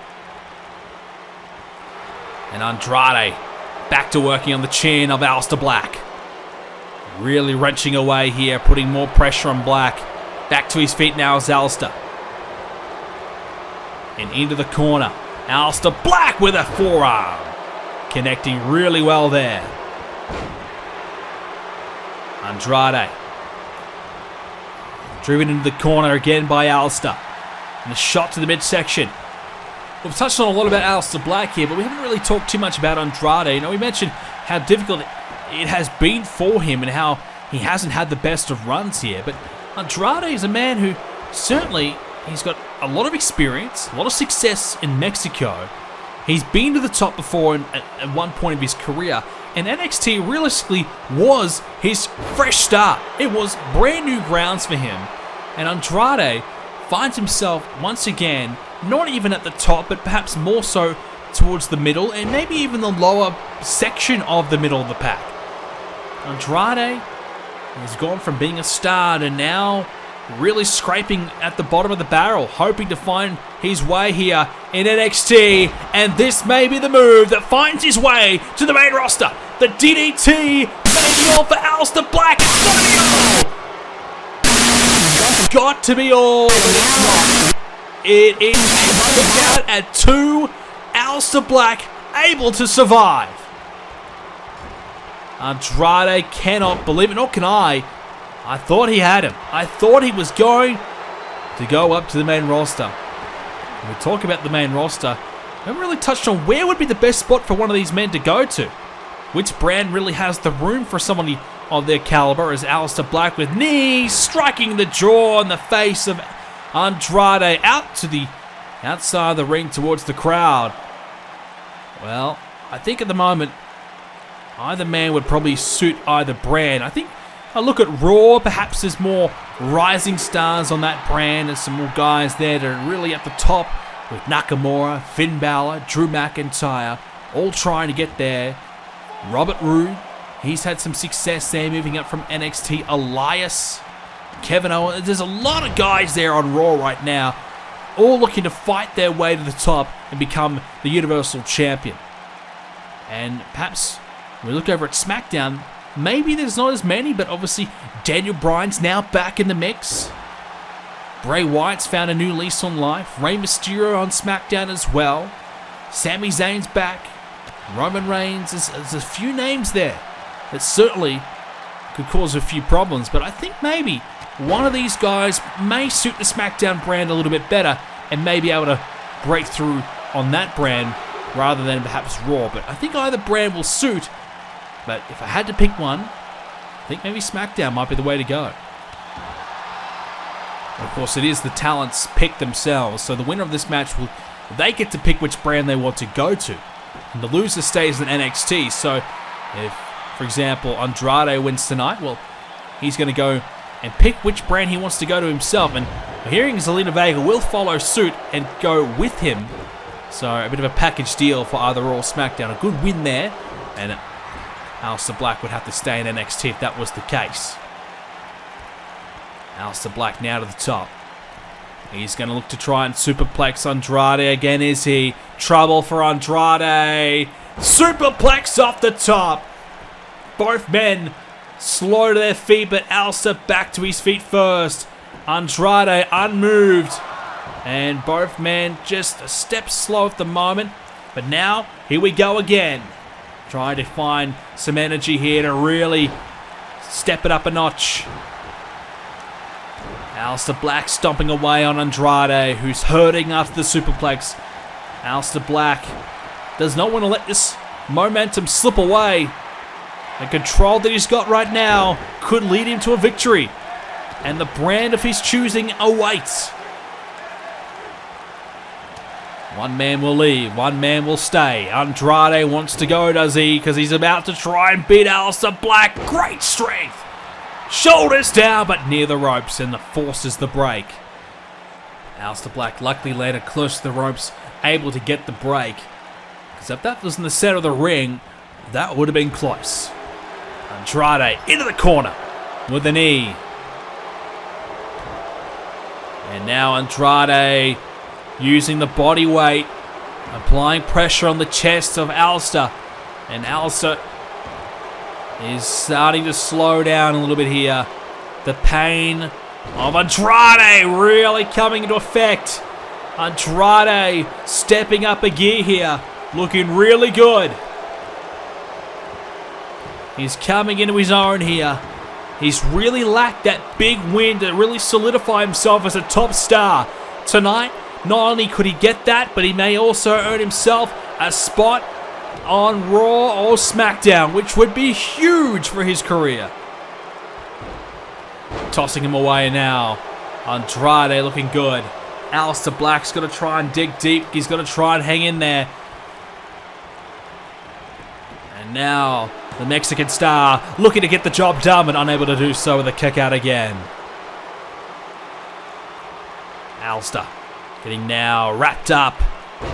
And Andrade back to working on the chin of Aleister Black. Really wrenching away here, putting more pressure on Black. Back to his feet now is Aleister. And into the corner. Aleister Black with a forearm. Connecting really well there. Andrade. Driven into the corner again by Aleister. And a shot to the midsection. We've touched on a lot about Aleister Black here, but we haven't really talked too much about Andrade. You know, we mentioned how difficult it has been for him and how he hasn't had the best of runs here. But Andrade is a man who certainly, he's got a lot of experience, a lot of success in Mexico. He's been to the top before at one point of his career. And NXT realistically was his fresh start. It was brand new grounds for him. And Andrade finds himself once again, not even at the top, but perhaps more so towards the middle and maybe even the lower section of the middle of the pack. Andrade has gone from being a star to now really scraping at the bottom of the barrel, hoping to find his way here in NXT, and this may be the move that finds his way to the main roster. The DDT pays off for Aleister Black. That's got to be all. It is out at 2. Aleister Black able to survive. Andrade cannot believe it, nor can I. I thought he had him. I thought he was going to go up to the main roster. When we talk about the main roster, we haven't really touched on where would be the best spot for one of these men to go to. Which brand really has the room for somebody of their caliber as Aleister Black with knees striking the jaw and the face of Andrade out to the outside of the ring towards the crowd. Well, I think at the moment, either man would probably suit either brand. I think I look at Raw, perhaps there's more rising stars on that brand. There's some more guys there that are really at the top with Nakamura, Finn Balor, Drew McIntyre, all trying to get there. Robert Roode, he's had some success there moving up from NXT. Elias, Kevin Owens, there's a lot of guys there on Raw right now, all looking to fight their way to the top and become the Universal Champion. And perhaps when we look over at SmackDown, maybe there's not as many, but obviously Daniel Bryan's now back in the mix. Bray Wyatt's found a new lease on life. Rey Mysterio on SmackDown as well. Sami Zayn's back. Roman Reigns, there's a few names there that certainly could cause a few problems, but I think maybe one of these guys may suit the SmackDown brand a little bit better and may be able to break through on that brand rather than perhaps Raw. But I think either brand will suit. But if I had to pick one, I think maybe SmackDown might be the way to go. Of course, it is the talents pick themselves, so the winner of this match they get to pick which brand they want to go to. And the loser stays in NXT, so if, for example, Andrade wins tonight, well, he's going to go and pick which brand he wants to go to himself, and hearing Zelina Vega will follow suit and go with him. So a bit of a package deal for either Raw or SmackDown. A good win there, and Aleister Black would have to stay in NXT if that was the case. Aleister Black now to the top. He's going to look to try and superplex Andrade again, is he? Trouble for Andrade. Superplex off the top. both men slow to their feet, but Aleister back to his feet first. Andrade unmoved. And both men just a step slow at the moment. But now, here we go again. Trying to find some energy here to really step it up a notch. Aleister Black stomping away on Andrade, who's hurting after the superplex. Aleister Black does not want to let this momentum slip away. The control that he's got right now could lead him to a victory. And the brand of his choosing awaits. One man will leave, one man will stay. Andrade wants to go, does he? Because he's about to try and beat Aleister Black. Great strength. Shoulders down, but near the ropes, and forces the break. Aleister Black luckily landed close to the ropes, able to get the break. Because if that was in the center of the ring, that would have been close. Andrade into the corner with a knee. And now Andrade using the body weight, applying pressure on the chest of Aleister. And Aleister is starting to slow down a little bit here. The pain of Andrade really coming into effect. Andrade stepping up a gear here, looking really good. He's coming into his own here. He's really lacked that big win to really solidify himself as a top star. Tonight, not only could he get that, but he may also earn himself a spot on Raw or SmackDown, which would be huge for his career. Tossing him away now. Andrade looking good. Aleister Black's got to try and dig deep. He's got to try and hang in there. And now the Mexican star looking to get the job done, but unable to do so with a kick out again. Aleister getting now wrapped up.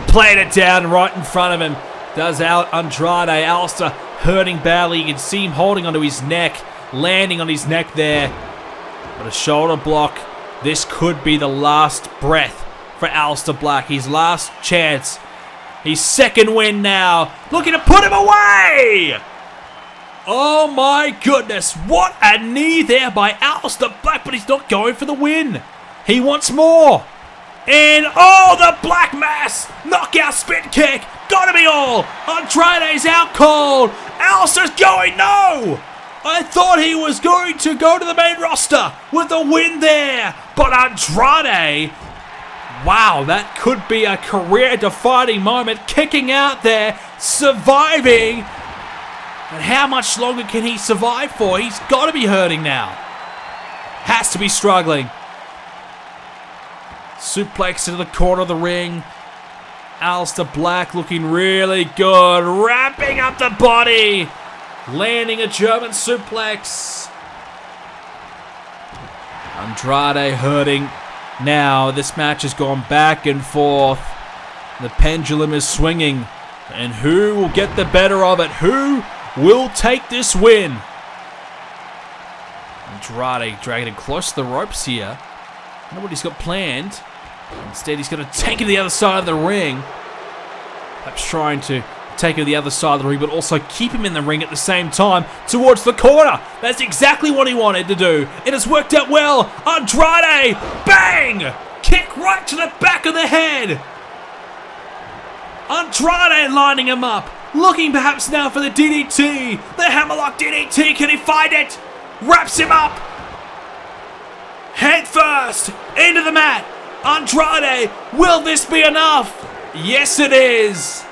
Playing it down right in front of him. Does out Andrade. Aleister hurting badly. You can see him holding onto his neck. Landing on his neck there. But a shoulder block. This could be the last breath for Aleister Black. His last chance. His second win now. Looking to put him away. Oh my goodness. What a knee there by Aleister Black. But he's not going for the win. He wants more. And oh, the Black Mass. Knockout spin kick. Gotta be all. Andrade's out cold. Aleister's going no. I thought he was going to go to the main roster with a win there. But Andrade, wow, that could be a career-defining moment. Kicking out there, surviving. And how much longer can he survive for? He's got to be hurting now. Has to be struggling. Suplex into the corner of the ring. Aleister Black looking really good. Wrapping up the body. Landing a German suplex. Andrade hurting. Now this match has gone back and forth. The pendulum is swinging. And who will get the better of it? Who will take this win? Andrade dragging him close to the ropes here. I don't know what he's got planned. Instead, he's going to take it to the other side of the ring. Perhaps trying to take it to the other side of the ring, but also keep him in the ring at the same time towards the corner. That's exactly what he wanted to do. It has worked out well. Andrade, bang! Kick right to the back of the head. Andrade lining him up. Looking perhaps now for the DDT. The hammerlock DDT. Can he find it? Wraps him up. Head first into the mat. Andrade, will this be enough? Yes, it is.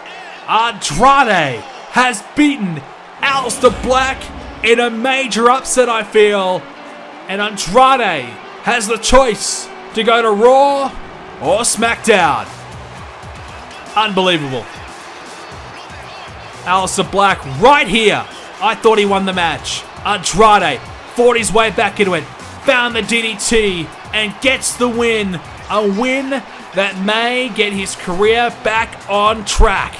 Andrade has beaten Aleister Black in a major upset, I feel. And Andrade has the choice to go to Raw or SmackDown. Unbelievable. Aleister Black right here. I thought he won the match. Andrade fought his way back into it. Found the DDT and gets the win. A win that may get his career back on track.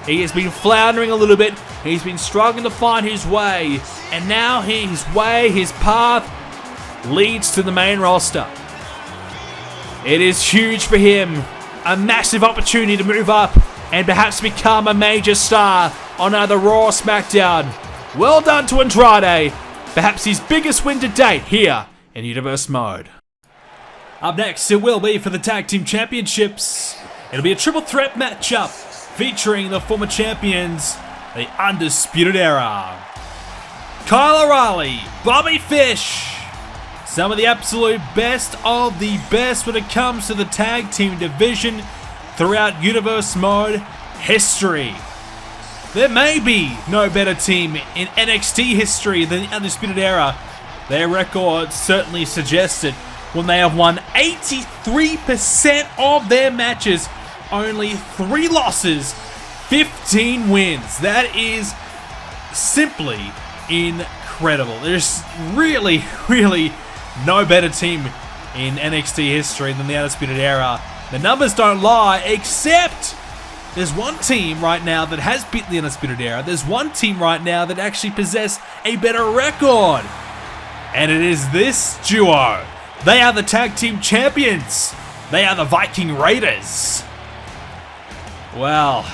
He has been floundering a little bit. He's been struggling to find his way. And now his path leads to the main roster. It is huge for him. A massive opportunity to move up and perhaps become a major star on either Raw or SmackDown. Well done to Andrade. Perhaps his biggest win to date here in Universe Mode. Up next, it will be for the Tag Team Championships. It'll be a triple threat matchup featuring the former champions, the Undisputed Era. Kyle O'Reilly, Bobby Fish. Some of the absolute best of the best when it comes to the tag team division throughout Universe Mode history. There may be no better team in NXT history than the Undisputed Era. Their record certainly suggests it when they have won 83% of their matches, only 3 losses, 15 wins. That is simply incredible. There's really no better team in NXT history than the Undisputed Era. The numbers don't lie, except there's one team right now that has beaten the Undisputed Era. There's one team right now that actually possess a better record. And it is this duo. They are the Tag Team Champions. They are the Viking Raiders. Well,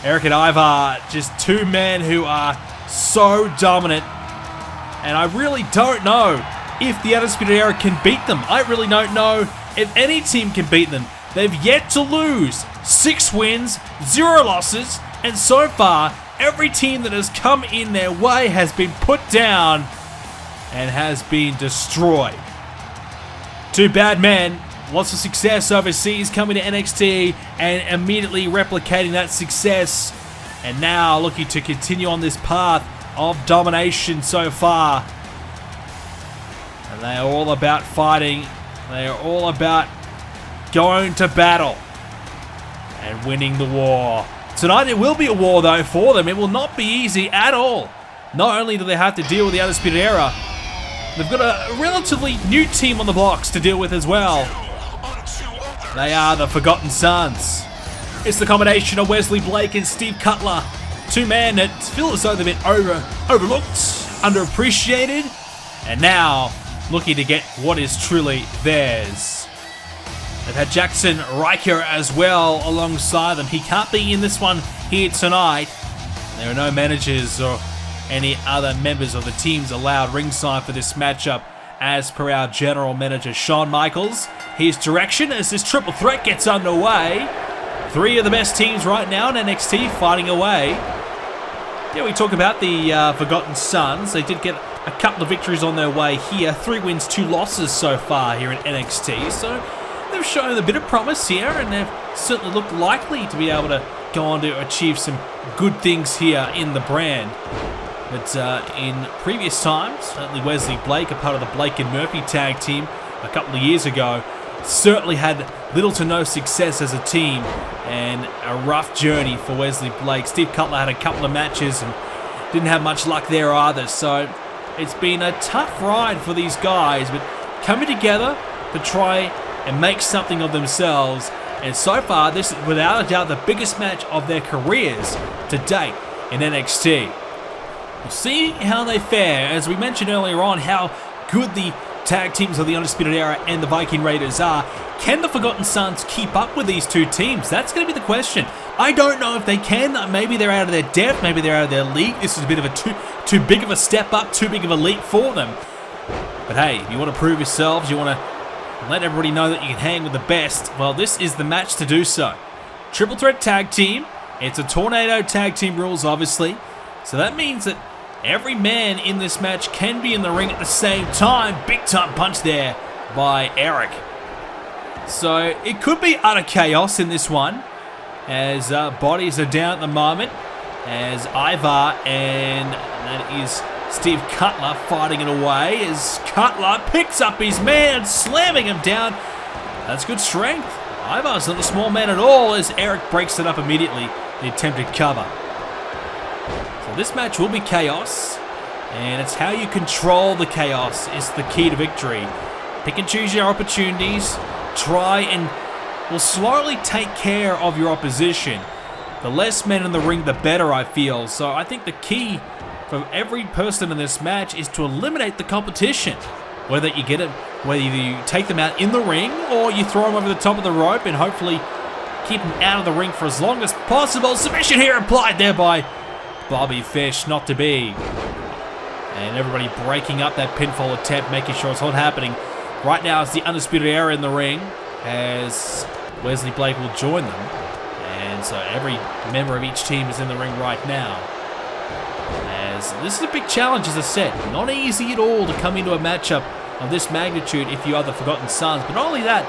Eric and Ivar, just 2 men who are so dominant. And I really don't know if the Undisputed Era can beat them. I really don't know if any team can beat them. They've yet to lose. 6 wins, 0 losses, and so far, every team that has come in their way has been put down and has been destroyed. 2 bad men, lots of success overseas, coming to NXT and immediately replicating that success, and now looking to continue on this path of domination so far. And they are all about fighting. They are all about going to battle and winning the war. Tonight it will be a war though for them. It will not be easy at all. Not only do they have to deal with the Undisputed Era, they've got a relatively new team on the blocks to deal with as well. They are the Forgotten Sons. It's the combination of Wesley Blake and Steve Cutler. 2 men that feel as though they've been overlooked, underappreciated, and now looking to get what is truly theirs. They've had Jackson Riker as well alongside them. He can't be in this one here tonight. There are no managers or any other members of the teams allowed ringside for this matchup, as per our general manager Shawn Michaels. His direction as this triple threat gets underway. 3 of the best teams right now in NXT fighting away. Yeah, we talk about the Forgotten Sons. They did get a couple of victories on their way here. 3 wins, 2 losses so far here in NXT. So they've shown a bit of promise here, and they've certainly looked likely to be able to go on to achieve some good things here in the brand. But in previous times, certainly Wesley Blake, a part of the Blake and Murphy tag team a couple of years ago, certainly had little to no success as a team, and a rough journey for Wesley Blake. Steve Cutler had a couple of matches and didn't have much luck there either, so it's been a tough ride for these guys, but coming together to try and make something of themselves, and so far this is without a doubt the biggest match of their careers to date in NXT. We'll see how they fare. As we mentioned earlier on, how good the tag teams of the Undisputed Era and the Viking Raiders are. Can the Forgotten Sons keep up with these 2 teams? That's going to be the question. I don't know if they can. Maybe they're out of their depth. Maybe they're out of their league. This is a bit of a too big of a step up, too big of a leap for them. But hey, if you want to prove yourselves, you want to let everybody know that you can hang with the best, well, this is the match to do so. Triple threat tag team. It's a tornado tag team rules, obviously. So that means that every man in this match can be in the ring at the same time. Big time punch there by Eric. So it could be utter chaos in this one, as bodies are down at the moment, as Ivar and that is Steve Cutler fighting it away, as Cutler picks up his man, slamming him down. That's good strength. Ivar's not a small man at all, as Eric breaks it up immediately, the attempted cover. This match will be chaos, and it's how you control the chaos is the key to victory. Pick and choose your opportunities, try and will slowly take care of your opposition. The less men in the ring, the better, I feel. So I think the key for every person in this match is to eliminate the competition. Whether you get it, whether you take them out in the ring or you throw them over the top of the rope and hopefully keep them out of the ring for as long as possible. Submission here applied there by Bobby Fish, not to be. And everybody breaking up that pinfall attempt, making sure it's not happening. Right now, it's the Undisputed Era in the ring, as Wesley Blake will join them. And so every member of each team is in the ring right now. As this is a big challenge, as I said. Not easy at all to come into a matchup of this magnitude if you are the Forgotten Sons. But not only that,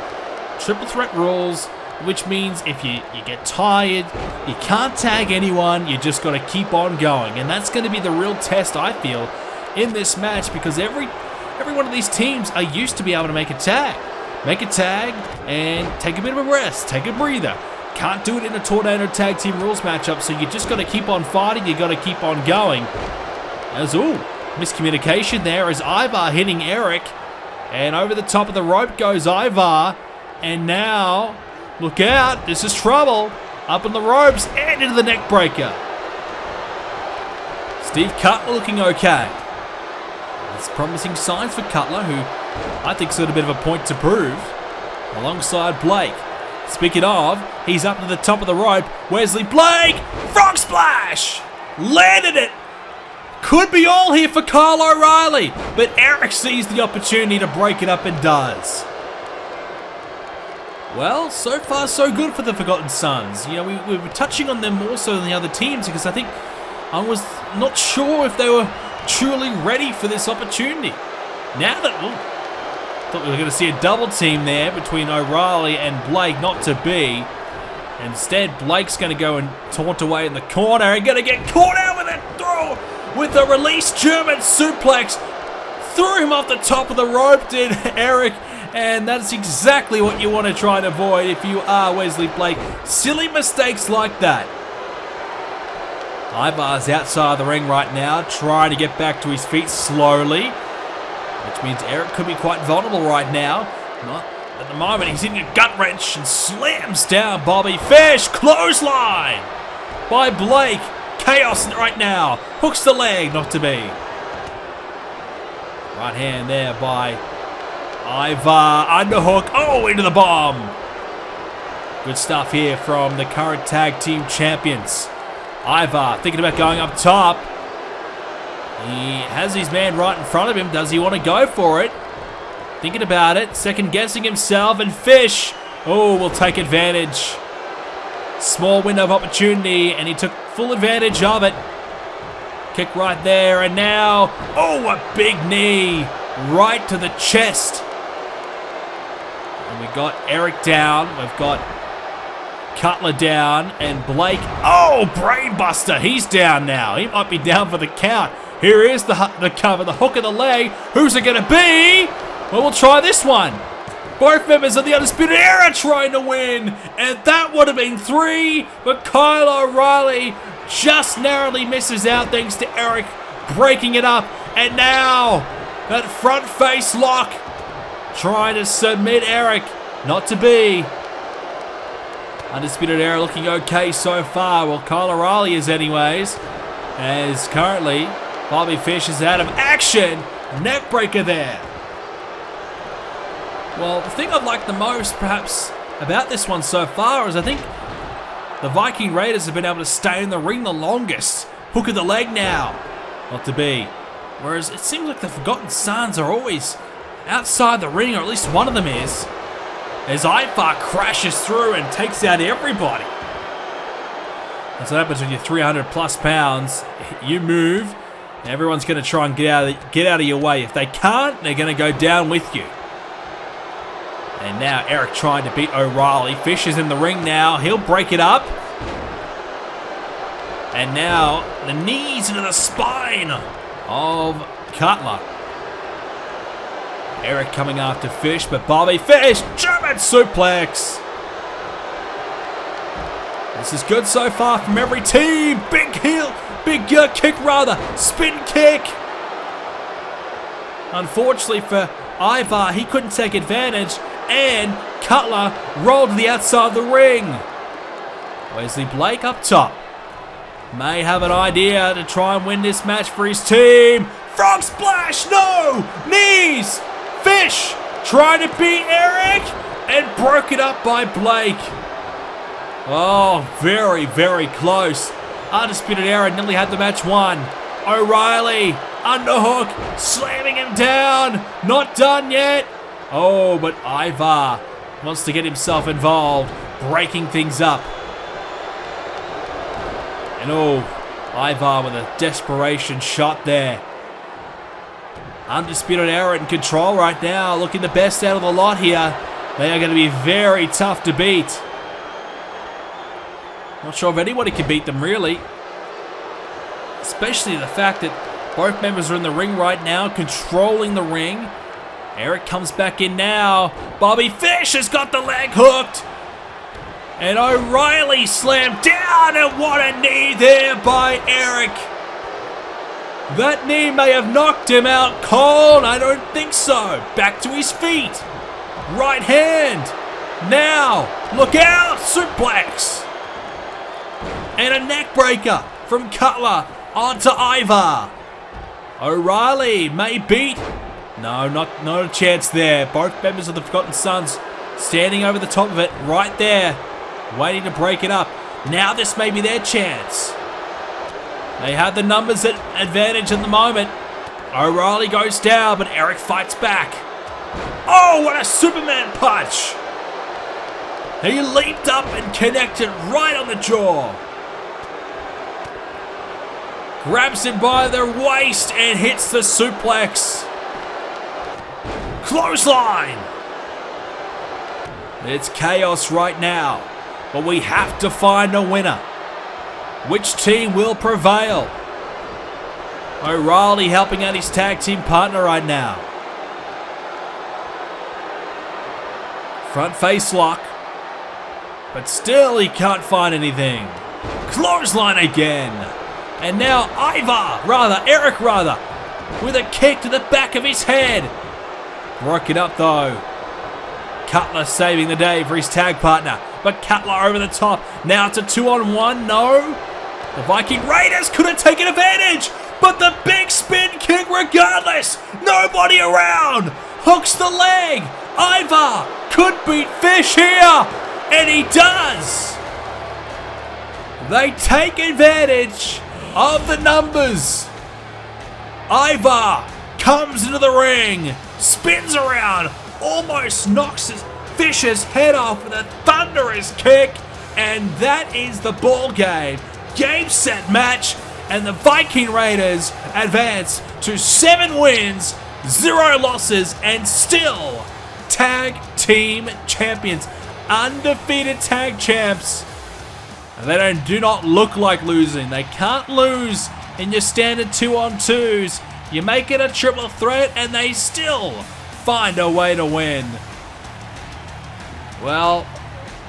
triple threat rules, which means if you get tired, you can't tag anyone, you just got to keep on going. And that's going to be the real test, I feel, in this match, because every one of these teams are used to be able to make a tag. Make a tag and take a bit of a rest, take a breather. Can't do it in a Tornado Tag Team Rules matchup, so you just got to keep on fighting, you got to keep on going. As, miscommunication there as Ivar hitting Eric. And over the top of the rope goes Ivar. And now, look out, this is trouble. Up on the ropes and into the neck breaker. Steve Cutler looking okay. That's promising signs for Cutler, who I think's got a bit of a point to prove, alongside Blake. Speaking of, he's up to the top of the rope. Wesley Blake, frog splash! Landed it! Could be all here for Kyle O'Reilly, but Eric sees the opportunity to break it up and does. Well, so far so good for the Forgotten Sons. You know, we were touching on them more so than the other teams because I think I was not sure if they were truly ready for this opportunity. Now that... thought we were going to see a double team there between O'Reilly and Blake, not to be. Instead, Blake's going to go and taunt away in the corner and going to get caught out with that throw with a release German suplex. Threw him off the top of the rope, did Eric, and that's exactly what you want to try and avoid if you are Wesley Blake. Silly mistakes like that. Ivar's outside the ring right now, trying to get back to his feet slowly. Which means Eric could be quite vulnerable right now. Not at the moment, he's hitting a gut wrench and slams down Bobby Fish. Clothesline by Blake. Chaos right now. Hooks the leg, not to be. Right hand there by Ivar. Underhook. Oh, into the bomb. Good stuff here from the current tag team champions. Ivar thinking about going up top. He has his man right in front of him. Does he want to go for it? Thinking about it. Second guessing himself. And Fish, will take advantage. Small window of opportunity. And he took full advantage of it. Kick right there. And now, a big knee. Right to the chest. And we got Eric down. We've got Cutler down. And Blake, brainbuster. He's down now. He might be down for the count. Here is the cover, the hook of the leg. Who's it going to be? Well, we'll try this one. Both members of the Undisputed Era trying to win. And that would have been 3. But Kyle O'Reilly just narrowly misses out thanks to Eric breaking it up. And now, that front face lock. Trying to submit Eric. Not to be. Undisputed Era looking okay so far. Well, Kyle O'Reilly is anyways. As currently... Bobby Fish is out of action. Neck breaker there. Well, the thing I've liked the most, perhaps, about this one so far is I think the Viking Raiders have been able to stay in the ring the longest. Hook of the leg now. Not to be. Whereas it seems like the Forgotten Sons are always outside the ring, or at least one of them is. As Ivar crashes through and takes out everybody. That's what happens when you're 300 plus pounds. You move. Everyone's going to try and get out of your way. If they can't, they're going to go down with you. And now Eric trying to beat O'Reilly. Fish is in the ring now. He'll break it up. And now the knees into the spine of Cutler. Eric coming after Fish, but Bobby Fish, German suplex. This is good so far from every team. Big heel. Big kick rather. Spin kick. Unfortunately for Ivar, he couldn't take advantage. And Cutler rolled to the outside of the ring. Wesley Blake up top. May have an idea to try and win this match for his team. Frog splash. No. Knees. Fish trying to beat Eric. And broke it up by Blake. Oh, very, very close. Undisputed Era nearly had the match won. O'Reilly, underhook, slamming him down. Not done yet. Oh, but Ivar wants to get himself involved, breaking things up. And oh, Ivar with a desperation shot there. Undisputed Era in control right now, looking the best out of the lot here. They are going to be very tough to beat. Not sure if anybody can beat them, really. Especially the fact that both members are in the ring right now, controlling the ring. Eric comes back in now. Bobby Fish has got the leg hooked. And O'Reilly slammed down, and what a knee there by Eric. That knee may have knocked him out cold. I don't think so. Back to his feet. Right hand. Now, look out. Suplex. And a neck breaker from Cutler onto Ivar. O'Reilly may beat. No, not a chance there. Both members of the Forgotten Sons standing over the top of it right there, waiting to break it up. Now this may be their chance. They have the numbers advantage at the moment. O'Reilly goes down, but Eric fights back. Oh, what a Superman punch! He leaped up and connected right on the jaw. Grabs him by the waist and hits the suplex. Clothesline! It's chaos right now, but we have to find a winner. Which team will prevail? O'Reilly helping out his tag team partner right now. Front face lock. But still he can't find anything. Clothesline again. And now Eric with a kick to the back of his head. Broke it up though. Cutler saving the day for his tag partner. But Cutler over the top. Now it's a 2-on-1. No. The Viking Raiders could have taken advantage. But the big spin kick regardless. Nobody around. Hooks the leg. Ivar could beat Fish here. And he does. They take advantage of the numbers. Ivar comes into the ring. Spins around. Almost knocks Fish's head off with a thunderous kick. And that is the ball game. Game, set, match. And the Viking Raiders advance to 7 wins, 0 losses, and still tag team champions. Undefeated tag champs. And they do not look like losing. They can't lose in your standard 2-on-2s. You make it a triple threat and they still find a way to win. Well,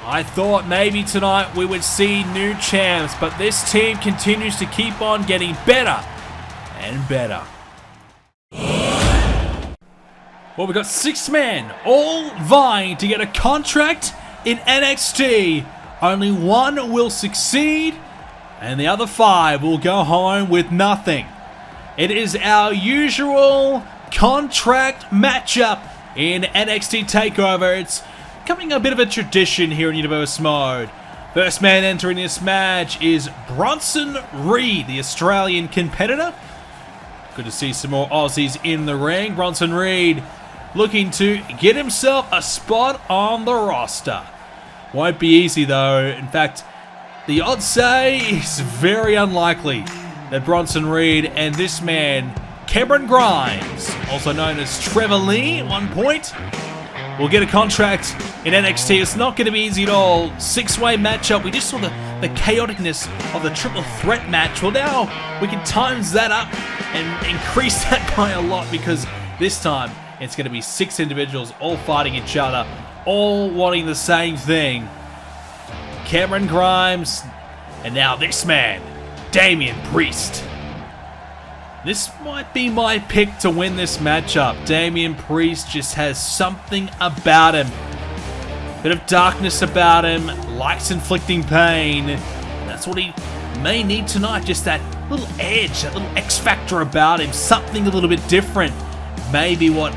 I thought maybe tonight we would see new champs, but this team continues to keep on getting better and better. Well, we've got 6 men all vying to get a contract in NXT. Only one will succeed, and the other 5 will go home with nothing. It is our usual contract matchup in NXT Takeover. It's becoming a bit of a tradition here in Universe Mode. First man entering this match is Bronson Reed, the Australian competitor. Good to see some more Aussies in the ring. Bronson Reed looking to get himself a spot on the roster. Won't be easy though. In fact, the odds say it's very unlikely that Bronson Reed and this man, Cameron Grimes, also known as Trevor Lee at one point, will get a contract in NXT. It's not going to be easy at all. 6-way matchup. We just saw the chaoticness of the triple threat match. Well, now we can times that up and increase that by a lot, because this time it's going to be 6 individuals all fighting each other, all wanting the same thing. Cameron Grimes, and now this man, Damian Priest. This might be my pick to win this matchup. Damian Priest just has something about him. Bit of darkness about him, likes inflicting pain. That's what he may need tonight, just that little edge, that little X factor about him, something a little bit different. Maybe what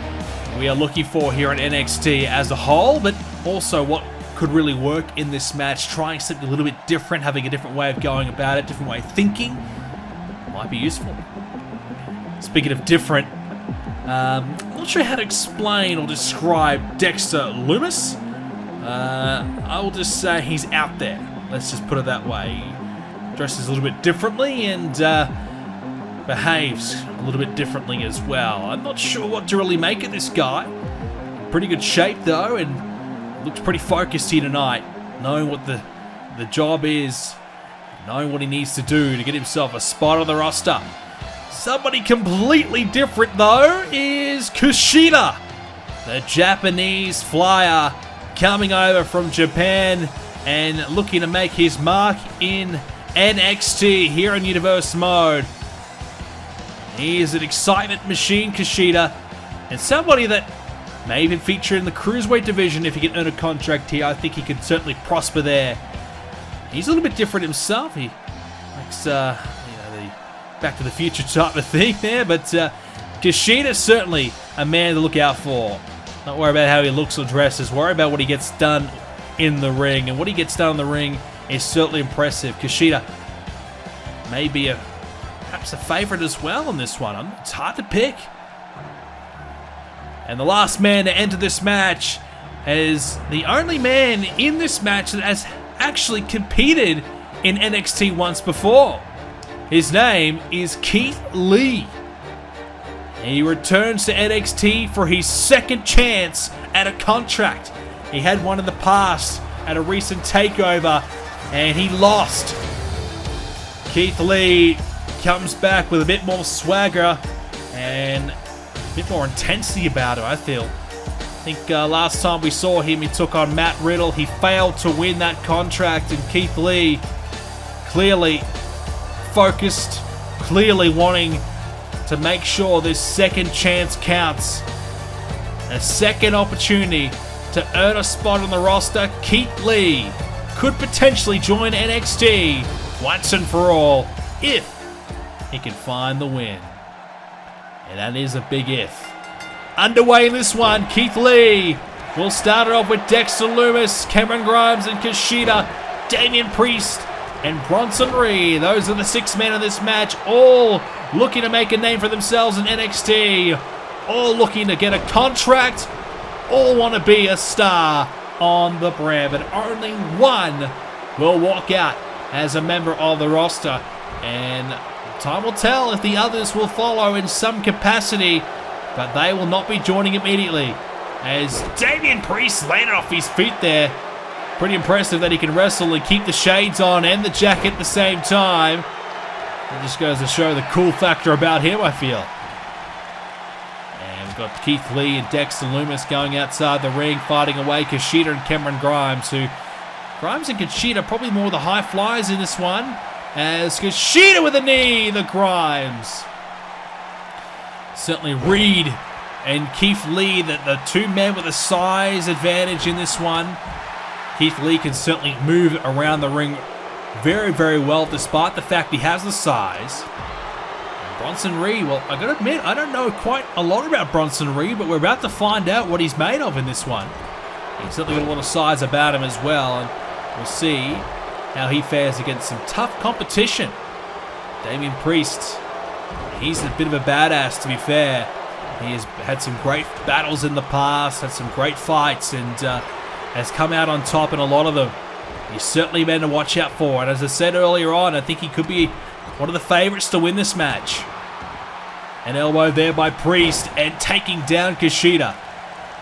we are looking for here at NXT as a whole, but also what could really work in this match. Trying something a little bit different, having a different way of going about it, different way of thinking, might be useful. Speaking of different, I'm not sure how to explain or describe Dexter Lumis. I will just say he's out there. Let's just put it that way. He dresses a little bit differently and behaves a little bit differently as well. I'm not sure what to really make of this guy. Pretty good shape though, and looks pretty focused here tonight, knowing what the job is, knowing what he needs to do to get himself a spot on the roster. Somebody completely different though is Kushida, the Japanese flyer coming over from Japan and looking to make his mark in NXT here in Universe Mode. He is an excitement machine, Kushida, and somebody that may even feature in the Cruiserweight division if he can earn a contract here. I think he could certainly prosper there. He's a little bit different himself. He likes, the Back to the Future type of thing there, but Kushida's certainly a man to look out for. Not worry about how he looks or dresses, worry about what he gets done in the ring, and what he gets done in the ring is certainly impressive. Kushida may be perhaps a favourite as well on this one. It's hard to pick. And the last man to enter this match is the only man in this match that has actually competed in NXT once before. His name is Keith Lee. He returns to NXT for his second chance at a contract. He had one in the past at a recent takeover, and he lost. Keith Lee comes back with a bit more swagger and a bit more intensity about it, I feel. I think last time we saw him, he took on Matt Riddle. He failed to win that contract, and Keith Lee clearly focused, clearly wanting to make sure this second chance counts. A second opportunity to earn a spot on the roster. Keith Lee could potentially join NXT once and for all if he can find the win. And that is a big if. Underway in this one, Keith Lee will start it off with Dexter Lumis, Cameron Grimes and Kushida, Damian Priest and Bronson Reed. Those are the 6 men in this match, all looking to make a name for themselves in NXT, all looking to get a contract, all want to be a star on the brand, but only one will walk out as a member of the roster, and time will tell if the others will follow in some capacity, but they will not be joining immediately, as Damian Priest landed off his feet there. Pretty impressive that he can wrestle and keep the shades on and the jacket at the same time. It just goes to show the cool factor about him, I feel. And we've got Keith Lee and Dexter Lumis going outside the ring, fighting away Kushida and Cameron Grimes, Grimes and Kushida probably more the high flyers in this one, as Kushida with a knee, the Grimes. Certainly Reed and Keith Lee, the 2 men with a size advantage in this one. Keith Lee can certainly move around the ring very, very well, despite the fact he has the size. And Bronson Reed, well, I gotta admit, I don't know quite a lot about Bronson Reed, but we're about to find out what he's made of in this one. He's certainly got a lot of size about him as well, and we'll see how he fares against some tough competition. Damian Priest, he's a bit of a badass, to be fair. He has had some great battles in the past, had some great fights, and has come out on top in a lot of them. He's certainly a man to watch out for, and as I said earlier on, I think he could be one of the favourites to win this match. An elbow there by Priest, and taking down Kushida.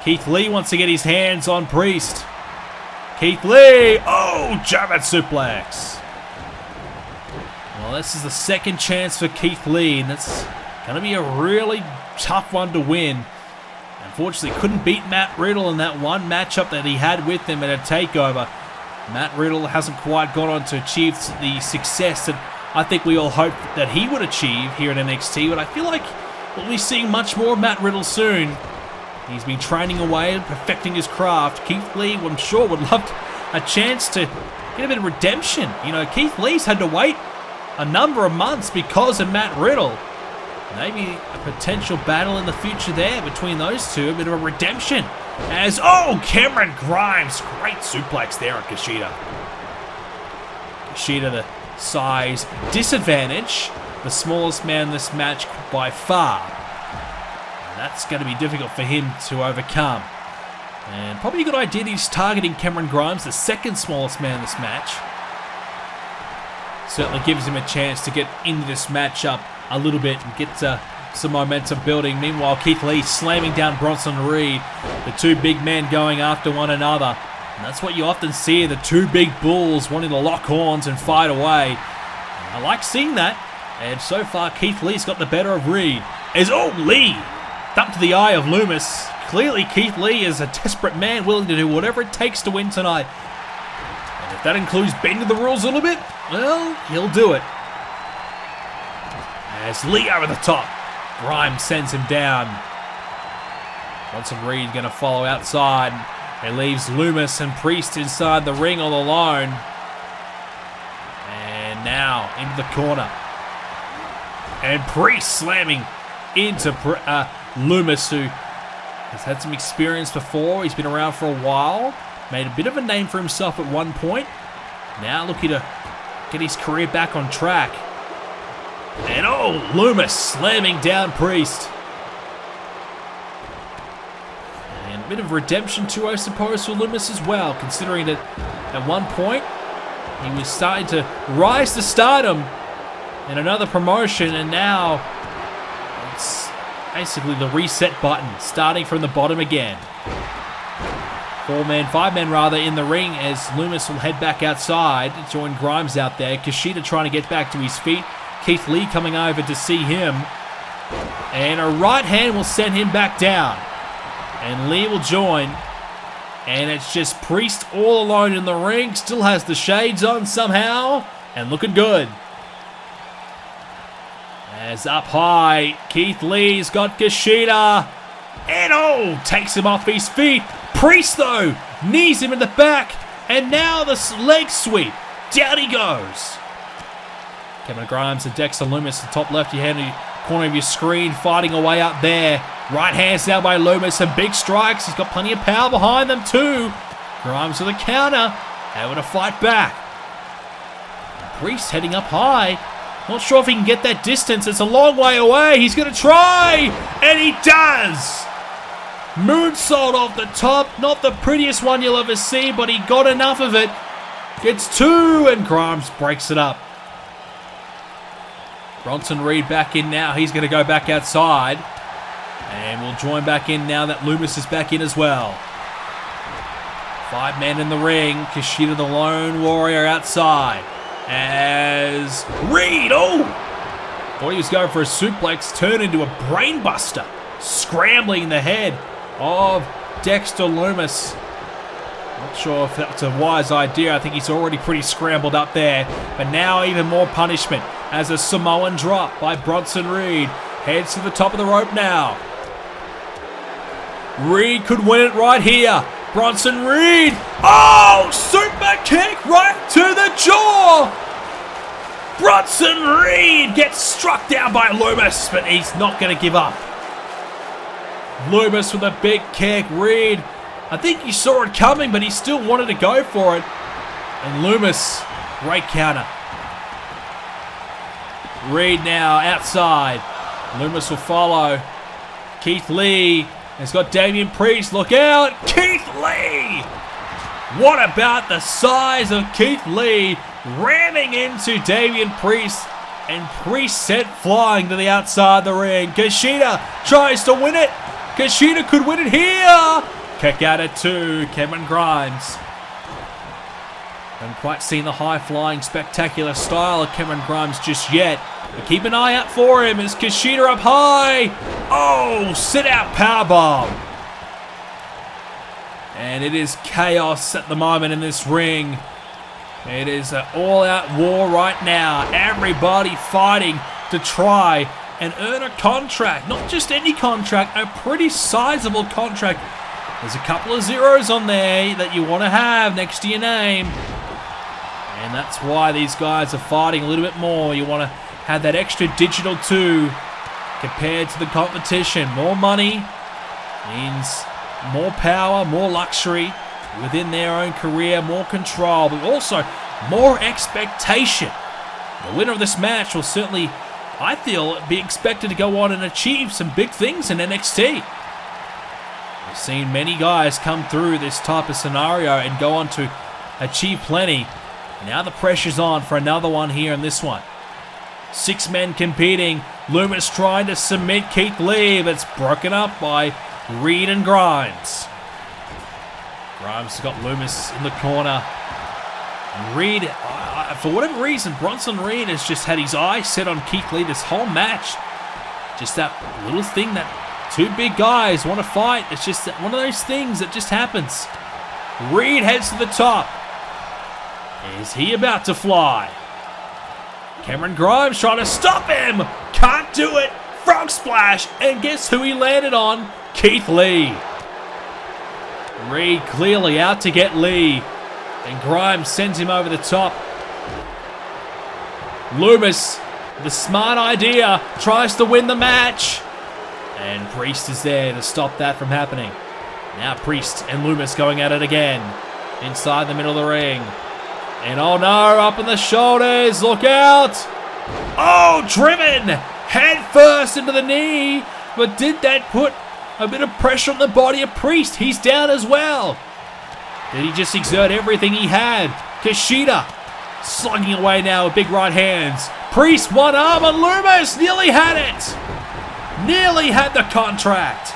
Keith Lee wants to get his hands on Priest. Keith Lee, oh, German suplex. Well, this is the second chance for Keith Lee, and it's going to be a really tough one to win. Unfortunately, couldn't beat Matt Riddle in that one matchup that he had with him at a takeover. Matt Riddle hasn't quite gone on to achieve the success that I think we all hoped that he would achieve here at NXT, but I feel like we'll be seeing much more of Matt Riddle soon. He's been training away and perfecting his craft. Keith Lee, I'm sure, would love a chance to get a bit of redemption. You know, Keith Lee's had to wait a number of months because of Matt Riddle. Maybe a potential battle in the future there between those two. A bit of a redemption. As, oh, Cameron Grimes. Great suplex there on Kushida. Kushida, the size disadvantage. The smallest man in this match by far. And that's going to be difficult for him to overcome. And probably a good idea that he's targeting Cameron Grimes, the second smallest man in this match. Certainly gives him a chance to get into this matchup a little bit and get some momentum building. Meanwhile, Keith Lee slamming down Bronson Reed. The two big men going after one another. And that's what you often see, the two big bulls wanting to lock horns and fight away. And I like seeing that. And so far, Keith Lee's got the better of Reed. Lee dumped to the eye of Loomis. Clearly, Keith Lee is a desperate man willing to do whatever it takes to win tonight. And if that includes bending the rules a little bit, well, he'll do it. As Lee over the top. Grimes sends him down. Bronson Reed going to follow outside. It leaves Loomis and Priest inside the ring all alone. And now into the corner. And Priest slamming into Loomis, who has had some experience before. He's been around for a while. Made a bit of a name for himself at one point. Now looking to get his career back on track. And oh, Loomis slamming down Priest. And a bit of redemption too, I suppose, for Loomis as well, considering that at one point he was starting to rise to stardom in another promotion, and now it's basically the reset button, starting from the bottom again. Five men rather, in the ring as Loomis will head back outside to join Grimes out there. Kushida trying to get back to his feet. Keith Lee coming over to see him. And a right hand will send him back down. And Lee will join. And it's just Priest all alone in the ring. Still has the shades on somehow. And looking good. As up high, Keith Lee's got Kushida. And oh, takes him off his feet. Priest though, knees him in the back. And now the leg sweep. Down he goes. Cameron Grimes and Dexter Loomis, the top left-hand corner of your screen, fighting away up there. Right hands down by Loomis and big strikes. He's got plenty of power behind them too. Grimes with a counter, able to fight back. Priest heading up high. Not sure if he can get that distance. It's a long way away. He's going to try, and he does. Moonsault off the top. Not the prettiest one you'll ever see, but he got enough of it. Gets two, and Grimes breaks it up. Bronson Reed back in now. He's going to go back outside. And we'll join back in now that Loomis is back in as well. 5 men in the ring. Kushida the lone warrior outside. As Reed, oh! Thought he was going for a suplex. Turned into a brainbuster. Scrambling the head of Dexter Loomis. Not sure if that's a wise idea. I think he's already pretty scrambled up there. But now even more punishment as a Samoan drop by Bronson Reed. Heads to the top of the rope now. Reed could win it right here. Bronson Reed. Oh, super kick right to the jaw. Bronson Reed gets struck down by Loomis, but he's not going to give up. Loomis with a big kick. Reed, I think he saw it coming, but he still wanted to go for it. And Loomis, great counter. Reed now outside. Loomis will follow. Keith Lee has got Damian Priest. Look out. Keith Lee. What about the size of Keith Lee ramming into Damian Priest, and Priest sent flying to the outside of the ring. Kushida tries to win it. Kushida could win it here. Kick out at 2. Cameron Grimes. Haven't quite seen the high-flying, spectacular style of Cameron Grimes just yet. But keep an eye out for him as Kushida up high. Oh, sit-out powerbomb. And it is chaos at the moment in this ring. It is an all-out war right now. Everybody fighting to try and earn a contract. Not just any contract, a pretty sizable contract. There's a couple of zeros on there that you want to have next to your name. And that's why these guys are fighting a little bit more. You want to have that extra digital too. compared to the competition. More money means more power, more luxury within their own career, more control, but also more expectation. The winner of this match will certainly, I feel, be expected to go on and achieve some big things in NXT. We've seen many guys come through this type of scenario and go on to achieve plenty. Now the pressure's on for another one here in this one. 6 men competing. Loomis trying to submit Keith Lee, but it's broken up by Reed and Grimes. Grimes has got Loomis in the corner. And Reed, for whatever reason, Bronson Reed has just had his eye set on Keith Lee this whole match. Just that little thing that two big guys want to fight. It's just one of those things that just happens. Reed heads to the top. Is he about to fly? Cameron Grimes trying to stop him. Can't do it. Frog splash. And guess who he landed on? Keith Lee. Reed clearly out to get Lee. And Grimes sends him over the top. Loomis, the smart idea, tries to win the match. And Priest is there to stop that from happening. Now Priest and Loomis going at it again. Inside the middle of the ring. And oh no, up in the shoulders, look out! Oh, driven! Head first into the knee, but did that put a bit of pressure on the body of Priest? He's down as well. Did he just exert everything he had? Kushida slugging away now with big right hands. Priest one arm and Loomis nearly had it! Nearly had the contract.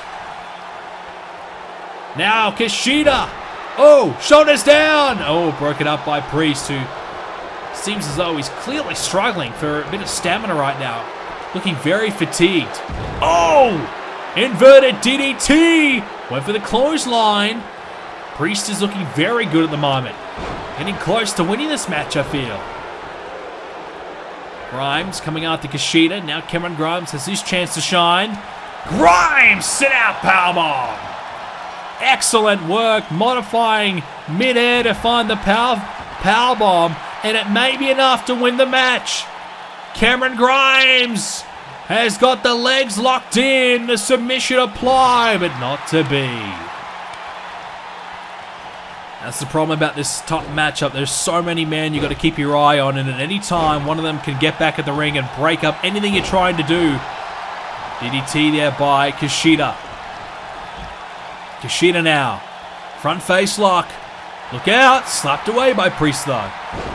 Now Kushida. Oh, shoulders down. Oh, broken up by Priest, who seems as though he's clearly struggling for a bit of stamina right now. Looking very fatigued. Oh, inverted DDT. Went for the clothesline. Priest is looking very good at the moment. Getting close to winning this match, I feel. Grimes coming after Kushida. Now Cameron Grimes has his chance to shine. Grimes, sit out powerbomb. Excellent work, modifying mid-air to find the powerbomb, and it may be enough to win the match. Cameron Grimes has got the legs locked in, the submission applied, but not to be. That's the problem about this top matchup. There's so many men you got to keep your eye on, and at any time, one of them can get back at the ring and break up anything you're trying to do. DDT there by Kushida. Kushida now. Front face lock. Look out. Slapped away by Priest though.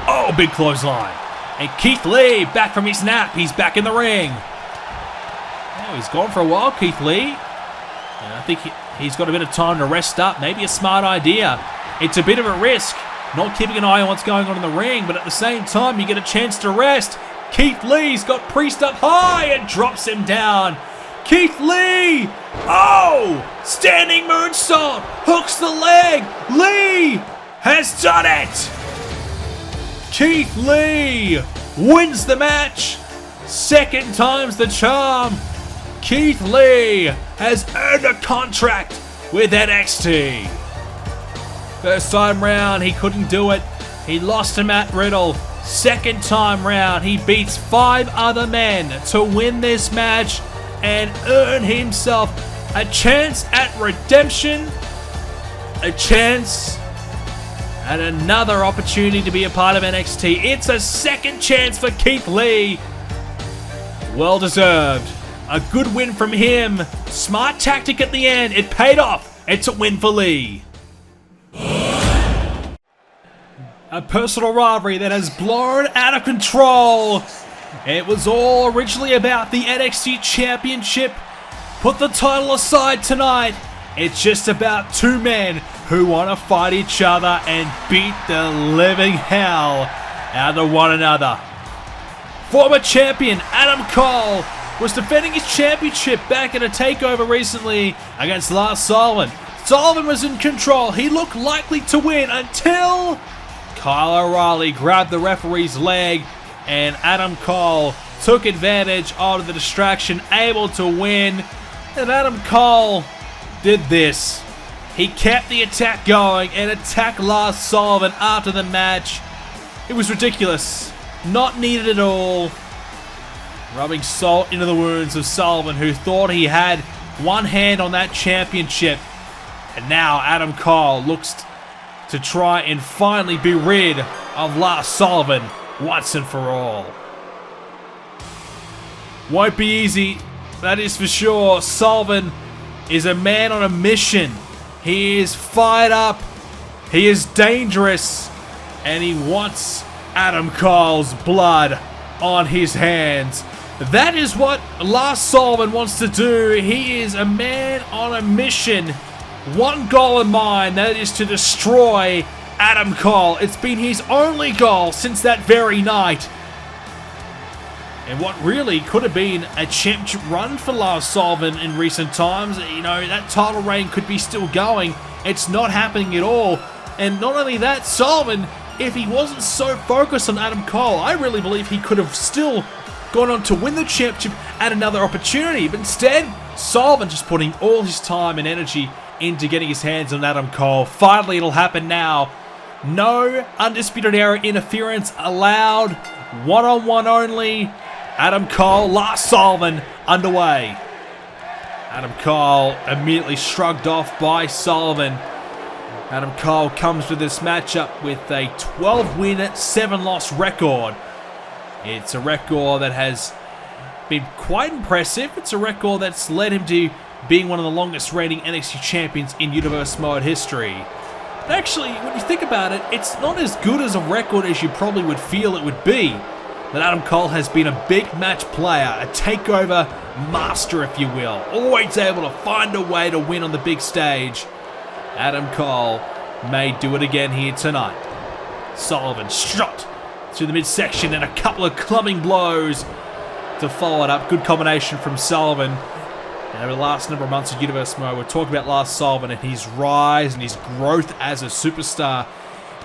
Oh, big clothesline. And Keith Lee back from his nap. He's back in the ring. Oh, he's gone for a while, Keith Lee. And I think he's got a bit of time to rest up. Maybe a smart idea. It's a bit of a risk. Not keeping an eye on what's going on in the ring. But at the same time, you get a chance to rest. Keith Lee's got Priest up high and drops him down. Keith Lee! Oh! Standing moonsault! Hooks the leg! Lee has done it! Keith Lee wins the match! Second time's the charm! Keith Lee has earned a contract with NXT. First time round, he couldn't do it. He lost to Matt Riddle. Second time round, he beats 5 other men to win this match and earn himself a chance at redemption, a chance at another opportunity to be a part of NXT. It's a second chance for Keith Lee. Well deserved. A good win from him. Smart tactic at the end. It paid off. It's a win for Lee. A personal rivalry that has blown out of control. It was all originally about the NXT Championship. Put the title aside tonight. It's just about 2 men who want to fight each other and beat the living hell out of one another. Former champion Adam Cole was defending his championship back at a takeover recently against Lars Sullivan. Sullivan was in control. He looked likely to win until Kyle O'Reilly grabbed the referee's leg, and Adam Cole took advantage of the distraction, able to win. And Adam Cole did this. He kept the attack going and attacked Lars Sullivan after the match. It was ridiculous. Not needed at all. rubbing salt into the wounds of Sullivan, who thought he had one hand on that championship. And now Adam Cole looks to try and finally be rid of Lars Sullivan once and for all. Won't be easy, that is for sure. Sullivan is a man on a mission. He is fired up, he is dangerous, and he wants Adam Cole's blood on his hands. That is what Lars Sullivan wants to do. He is a man on a mission. One goal in mind, that is to destroy Adam Cole. It's been his only goal since that very night. And what really could have been a championship run for Lars Sullivan in recent times, you know, that title reign could be still going. It's not happening at all. And not only that, Sullivan, if he wasn't so focused on Adam Cole, I really believe he could have still gone on to win the championship at another opportunity. But instead, Sullivan just putting all his time and energy into getting his hands on Adam Cole. Finally, it'll happen now. No Undisputed Era interference allowed. One-on-one only. Adam Cole, Lars Sullivan underway. Adam Cole immediately shrugged off by Sullivan. Adam Cole comes to this matchup with a 12-win, 7-loss record. It's a record that has been quite impressive. It's a record that's led him to being one of the longest reigning NXT champions in Universe Mode history. But actually, when you think about it, it's not as good as a record as you probably would feel it would be. That Adam Cole has been a big match player, a takeover master, if you will. Always able to find a way to win on the big stage. Adam Cole may do it again here tonight. Sullivan shot through the midsection and a couple of clubbing blows to follow it up. Good combination from Sullivan. And over the last number of months of Universe Mode, we're talking about Lars Sullivan and his rise and his growth as a superstar.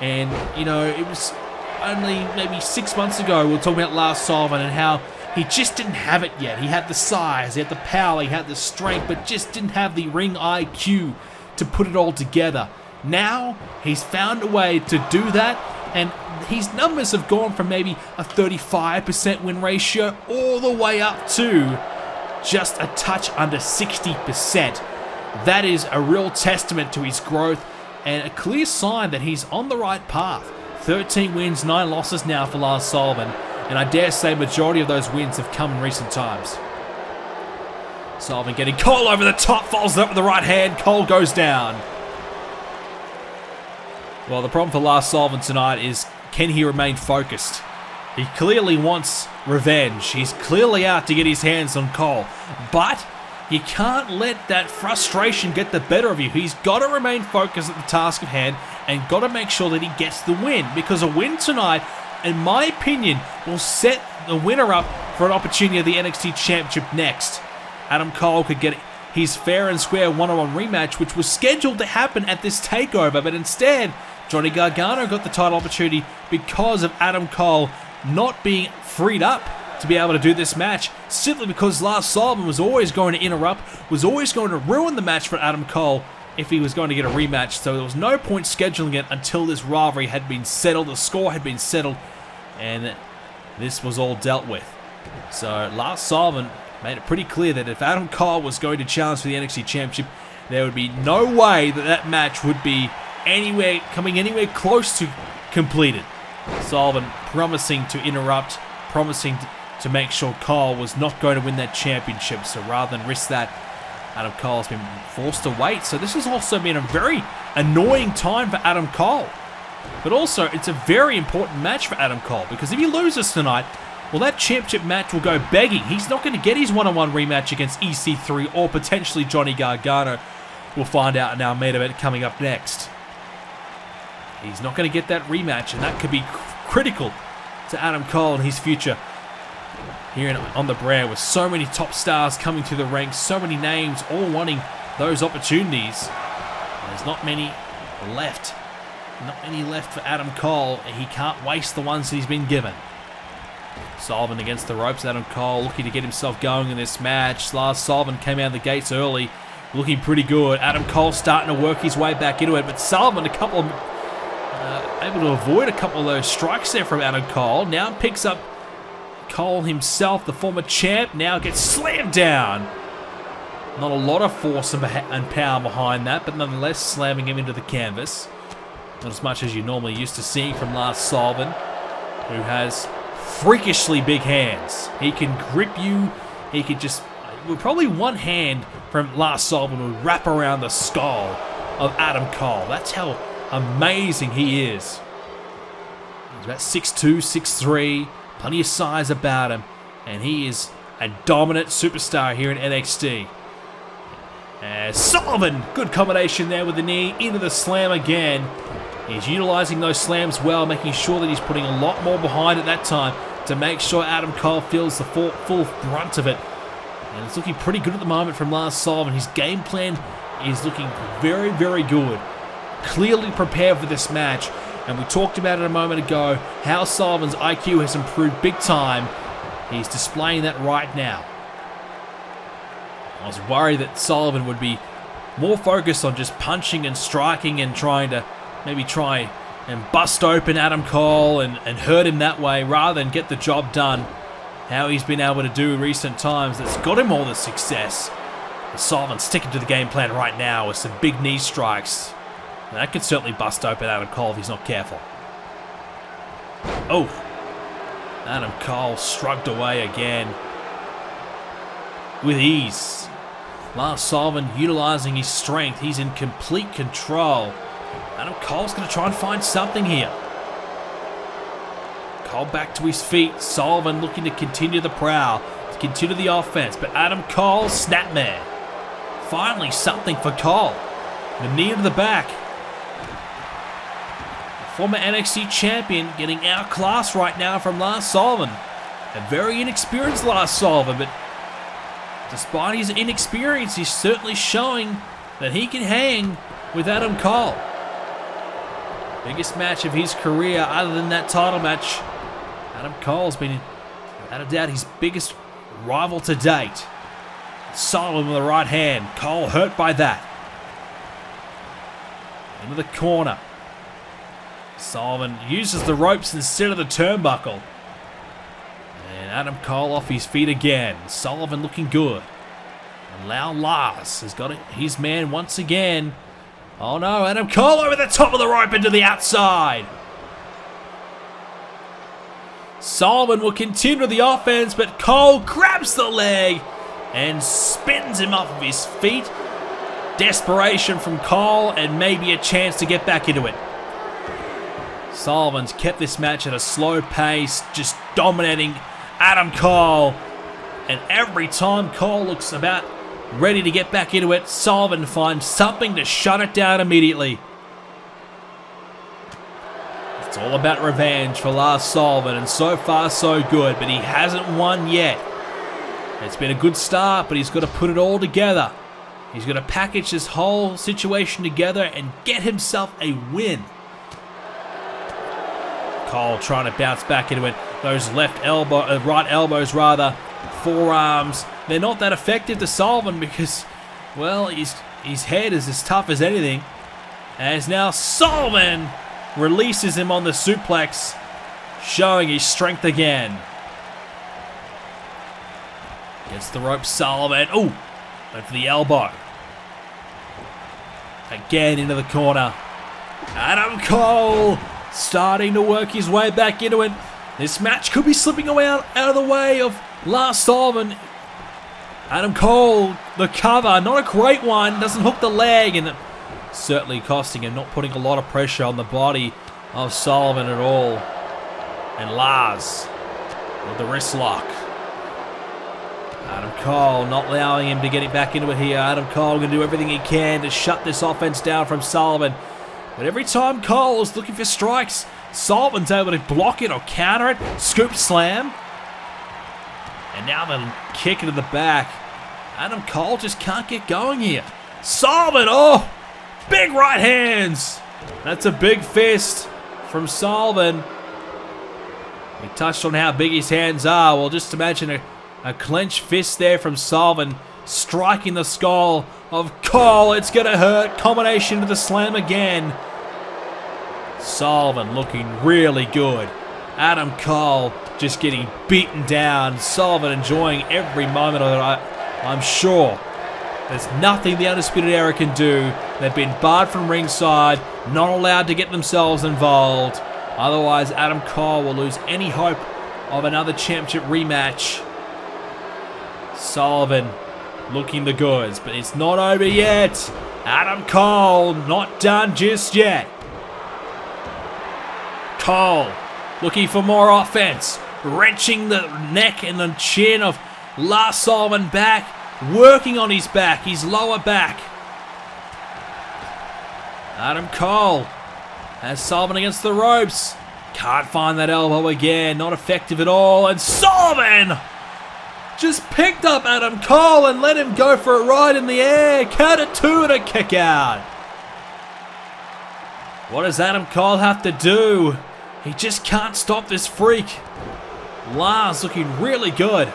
And, you know, it was only maybe 6 months ago we were talking about Lars Sullivan and how he just didn't have it yet. He had the size, he had the power, he had the strength, but just didn't have the ring IQ to put it all together. Now, he's found a way to do that, and his numbers have gone from maybe a 35% win ratio all the way up to just a touch under 60%. That is a real testament to his growth and a clear sign that he's on the right path. 13 wins, 9 losses now for Lars Sullivan, and I dare say majority of those wins have come in recent times. Sullivan getting Cole over the top, follows it up with the right hand. Cole goes down. Well, the problem for Lars Sullivan tonight is, can he remain focused? He clearly wants revenge. He's clearly out to get his hands on Cole. But you can't let that frustration get the better of you. He's got to remain focused at the task at hand and got to make sure that he gets the win. Because a win tonight, in my opinion, will set the winner up for an opportunity of the NXT Championship next. Adam Cole could get his fair and square one-on-one rematch, which was scheduled to happen at this takeover, but instead, Johnny Gargano got the title opportunity because of Adam Cole not being freed up to be able to do this match, simply because Lars Sullivan was always going to interrupt, was always going to ruin the match for Adam Cole if he was going to get a rematch. So there was no point scheduling it until this rivalry had been settled, the score had been settled, and this was all dealt with. So Lars Sullivan made it pretty clear that if Adam Cole was going to challenge for the NXT Championship, there would be no way that that match would be coming anywhere close to completed. Sullivan promising to interrupt, promising to make Cole was not going to win that championship. So rather than risk that, Adam Cole has been forced to wait. So this has also been a very annoying time for Adam Cole. But also, it's a very important match for Adam Cole, because if he loses tonight, well, that championship match will go begging. He's not going to get his one-on-one rematch against EC3 or potentially Johnny Gargano. We'll find out in our main event coming up next. He's not going to get that rematch, and that could be critical to Adam Cole and his future here on the brand, with so many top stars coming through the ranks, so many names all wanting those opportunities. There's not many left. Not many left for Adam Cole, and he can't waste the ones that he's been given. Sullivan against the ropes. Adam Cole looking to get himself going in this match. Lars Sullivan came out of the gates early, looking pretty good. Adam Cole starting to work his way back into it, but Sullivan able to avoid a couple of those strikes there from Adam Cole. Now picks up Cole himself, the former champ, now gets slammed down. Not a lot of force and power behind that, but nonetheless slamming him into the canvas. Not as much as you're normally used to seeing from Lars Sullivan, who has freakishly big hands. He can grip you. He could just... Probably one hand from Lars Sullivan would wrap around the skull of Adam Cole. That's how amazing he is. He's about 6'2", 6'3", plenty of size about him, and he is a dominant superstar here in NXT. Sullivan, good combination there with the knee, into the slam again. He's utilizing those slams well, making sure that he's putting a lot more behind at that time to make sure Adam Cole feels the full brunt of it. And it's looking pretty good at the moment from Lars Sullivan. His game plan is looking very, very good. Clearly prepared for this match. And we talked about it a moment ago, how Sullivan's IQ has improved big time. He's displaying that right now. I was worried that Sullivan would be more focused on just punching and striking and trying to maybe try and bust open Adam Cole and hurt him that way rather than get the job done. How he's been able to do in recent times that's got him all the success. But Sullivan's sticking to the game plan right now with some big knee strikes. And that could certainly bust open Adam Cole if he's not careful. Oh! Adam Cole shrugged away again. With ease. Lars Sullivan utilizing his strength. He's in complete control. Adam Cole's going to try and find something here. Cole back to his feet. Sullivan looking to continue the prowl, to continue the offense. But Adam Cole, snapmare. Finally something for Cole. The knee to the back. The former NXT champion getting outclassed right now from Lars Sullivan. A very inexperienced Lars Sullivan, but despite his inexperience, he's certainly showing that he can hang with Adam Cole. Biggest match of his career other than that title match. Adam Cole's been, without a doubt, his biggest rival to date. Sullivan with the right hand. Cole hurt by that. Into the corner. Sullivan uses the ropes instead of the turnbuckle. And Adam Cole off his feet again. Sullivan looking good. And now Lars has got his man once again. Oh no, Adam Cole over the top of the rope into the outside. Sullivan will continue the offense, but Cole grabs the leg and spins him off of his feet. Desperation from Cole and maybe a chance to get back into it. Sullivan's kept this match at a slow pace, just dominating Adam Cole. And every time Cole looks about ready to get back into it, Sullivan finds something to shut it down immediately. It's all about revenge for Lars Sullivan, and so far so good, but he hasn't won yet. It's been a good start, but he's got to put it all together. He's got to package this whole situation together and get himself a win. Cole trying to bounce back into it. Those right elbows, forearms, they're not that effective to Sullivan because, well, his head is as tough as anything. As now Sullivan releases him on the suplex, showing his strength again. Gets the rope, Sullivan. Ooh, went for the elbow. Again into the corner. Adam Cole starting to work his way back into it. This match could be slipping away out of the way of Lars Sullivan. Adam Cole, the cover, not a great one. Doesn't hook the leg, and certainly costing him, not putting a lot of pressure on the body of Sullivan at all. And Lars with the wrist lock. Adam Cole not allowing him to get it back into it here. Adam Cole going to do everything he can to shut this offense down from Sullivan. But every time Cole is looking for strikes, Sullivan's able to block it or counter it. Scoop slam. And now the kick into the back. Adam Cole just can't get going here. Sullivan, oh! Big right hands. That's a big fist from Sullivan. We touched on how big his hands are. Well, just imagine a clenched fist there from Sullivan striking the skull of Cole. It's going to hurt. Combination to the slam again. Sullivan looking really good. Adam Cole just getting beaten down. Sullivan enjoying every moment of it, I'm sure. There's nothing the Undisputed Era can do. They've been barred from ringside, not allowed to get themselves involved. Otherwise, Adam Cole will lose any hope of another championship rematch. Sullivan looking the goods, but it's not over yet. Adam Cole not done just yet. Cole looking for more offense, wrenching the neck and the chin of Lars Sullivan back, working on his back, his lower back. Adam Cole has Sullivan against the ropes. Can't find that elbow again, not effective at all, and Sullivan just picked up Adam Cole and let him go for a ride in the air. Count it 2 and a kick out. What does Adam Cole have to do? He just can't stop this freak. Lars looking really good.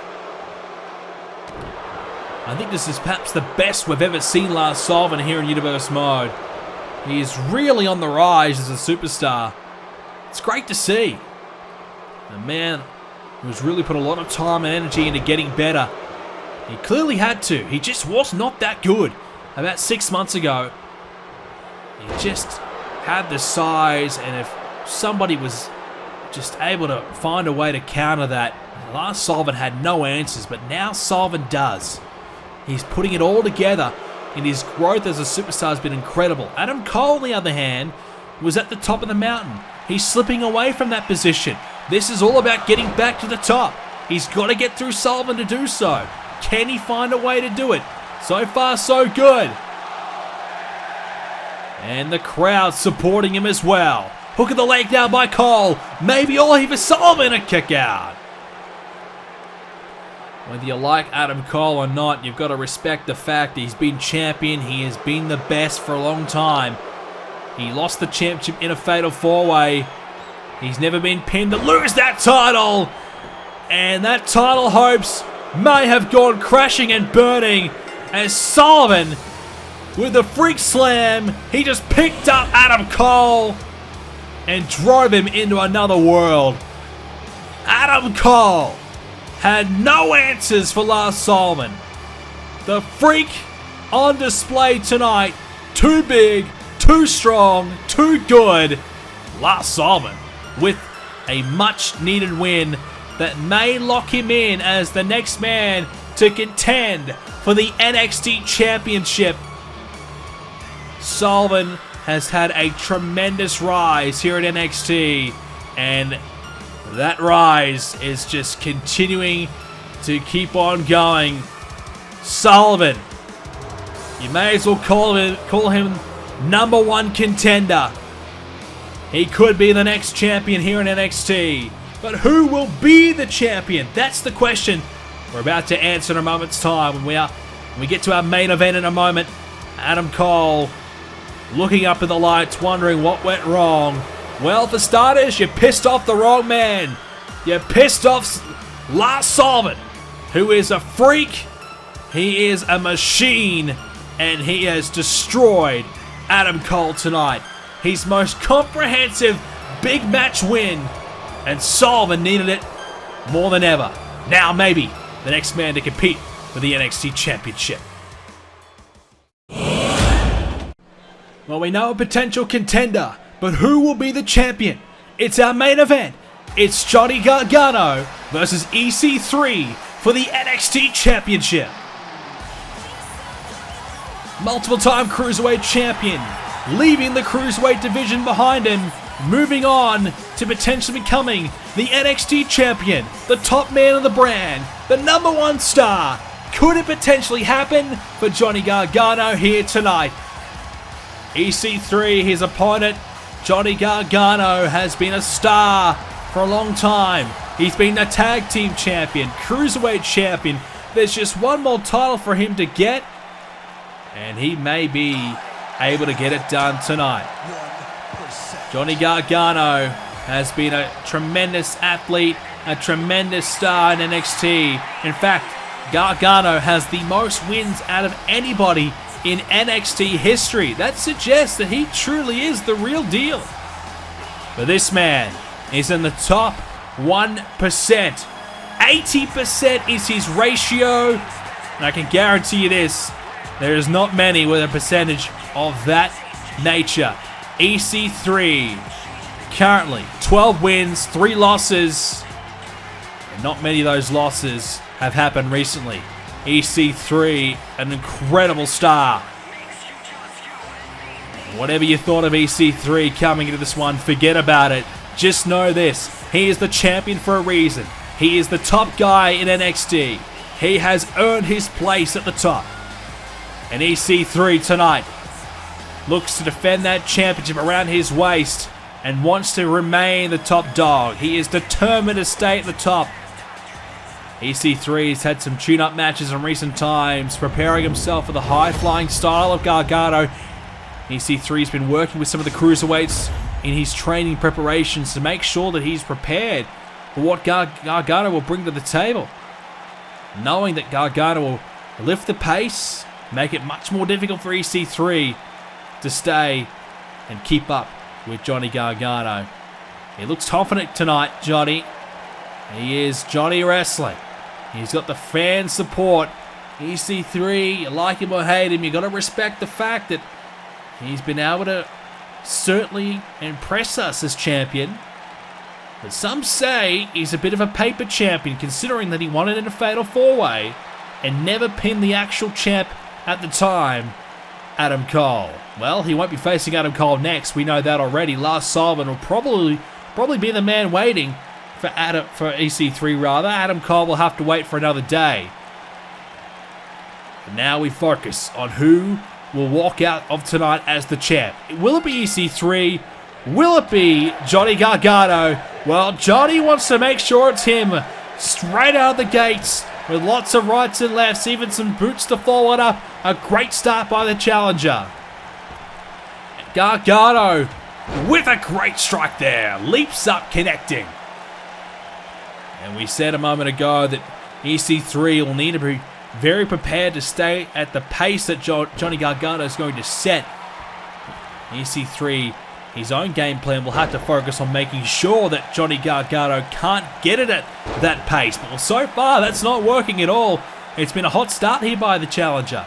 I think this is perhaps the best we've ever seen Lars Sullivan here in Universe Mode. He is really on the rise as a superstar. It's great to see. A man who's really put a lot of time and energy into getting better. He clearly had to. He just was not that good. About 6 months ago, he just had the size, and if somebody was just able to find a way to counter that, Lars Sullivan had no answers, but now Sullivan does. He's putting it all together, and his growth as a superstar has been incredible. Adam Cole, on the other hand, was at the top of the mountain. He's slipping away from that position. This is all about getting back to the top. He's got to get through Sullivan to do so. Can he find a way to do it? So far, so good. And the crowd supporting him as well. Hook of the leg down by Cole. Maybe all he for Sullivan, a kick out. Whether you like Adam Cole or not, you've got to respect the fact that he's been champion. He has been the best for a long time. He lost the championship in a fatal 4-way. He's never been pinned to lose that title. And that title hopes may have gone crashing and burning as Sullivan, with the freak slam, he just picked up Adam Cole and drove him into another world. Adam Cole had no answers for Lars Sullivan. The freak on display tonight. Too big, too strong, too good. Lars Sullivan with a much needed win that may lock him in as the next man to contend for the NXT Championship. Sullivan has had a tremendous rise here at NXT, and that rise is just continuing to keep on going. Sullivan, you may as well call him number one contender. He could be the next champion here in NXT. But who will be the champion? That's the question we're about to answer in a moment's time. When we get to our main event in a moment, Adam Cole looking up at the lights, wondering what went wrong. Well, for starters, you pissed off the wrong man. You pissed off Lars Sullivan, who is a freak. He is a machine, and he has destroyed Adam Cole tonight. His most comprehensive big match win, and Sullivan needed it more than ever. Now maybe the next man to compete for the NXT Championship. Well, we know a potential contender, but who will be the champion? It's our main event. It's Johnny Gargano versus EC3 for the NXT Championship. Multiple-time Cruiserweight champion, leaving the Cruiserweight division behind him, moving on to potentially becoming the NXT Champion, the top man of the brand, the number one star. Could it potentially happen for Johnny Gargano here tonight? EC3, his opponent, Johnny Gargano, has been a star for a long time. He's been the tag team champion, Cruiserweight champion. There's just one more title for him to get, and he may be able to get it done tonight. Johnny Gargano has been a tremendous athlete, a tremendous star in NXT. In fact, Gargano has the most wins out of anybody in NXT history. That suggests that he truly is the real deal. But this man is in the top 80% is his ratio. And I can guarantee you this, there is not many with a percentage of that nature. EC3, currently 12 wins, 3 losses. And not many of those losses have happened recently. EC3, an incredible star. Whatever you thought of EC3 coming into this one, forget about it. Just know this, he is the champion for a reason. He is the top guy in NXT. He has earned his place at the top. And EC3 tonight looks to defend that championship around his waist and wants to remain the top dog. He is determined to stay at the top. EC3 has had some tune-up matches in recent times, preparing himself for the high-flying style of Gargano. EC3 has been working with some of the Cruiserweights in his training preparations to make sure that he's prepared for what Gargano will bring to the table. Knowing that Gargano will lift the pace, make it much more difficult for EC3 to stay and keep up with Johnny Gargano. He looks confident tonight, Johnny. He is Johnny Wrestling. He's got the fan support. EC3, you like him or hate him, you got to respect the fact that he's been able to certainly impress us as champion. But some say he's a bit of a paper champion, considering that he won it in a fatal 4-way and never pinned the actual champ at the time, Adam Cole. Well, he won't be facing Adam Cole next. We know that already. Lars Sullivan will probably be the man waiting for EC3 rather. Adam Cole will have to wait for another day. But now we focus on who will walk out of tonight as the champ. Will it be EC3? Will it be Johnny Gargano? Well, Johnny wants to make sure it's him straight out of the gates with lots of rights and lefts, even some boots to follow it up. A great start by the challenger. Gargano with a great strike there. Leaps up, connecting. And we said a moment ago that EC3 will need to be very prepared to stay at the pace that Johnny Gargano is going to set. EC3, his own game plan will have to focus on making sure that Johnny Gargano can't get it at that pace. But so far, that's not working at all. It's been a hot start here by the challenger.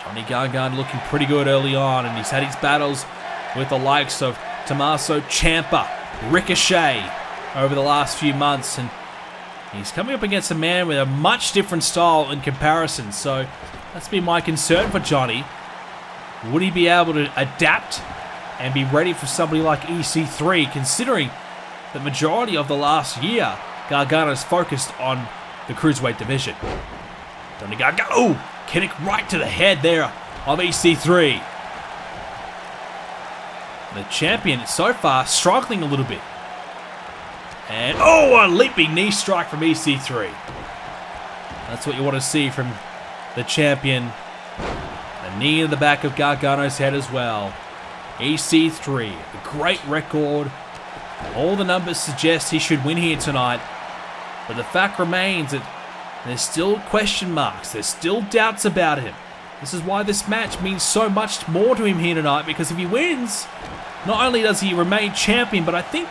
Johnny Gargano looking pretty good early on, and he's had his battles with the likes of Tommaso, Ciampa, Ricochet over the last few months, and he's coming up against a man with a much different style in comparison. So that's been my concern for Johnny. Would he be able to adapt and be ready for somebody like EC3, considering the majority of the last year, Gargano's focused on the Cruiserweight division? Johnny Gargano, kick right to the head there of EC3. The champion so far struggling a little bit. And, a leaping knee strike from EC3. That's what you want to see from the champion. A knee in the back of Gargano's head as well. EC3, a great record. All the numbers suggest he should win here tonight. But the fact remains that there's still question marks. There's still doubts about him. This is why this match means so much more to him here tonight, because if he wins, not only does he remain champion, but I think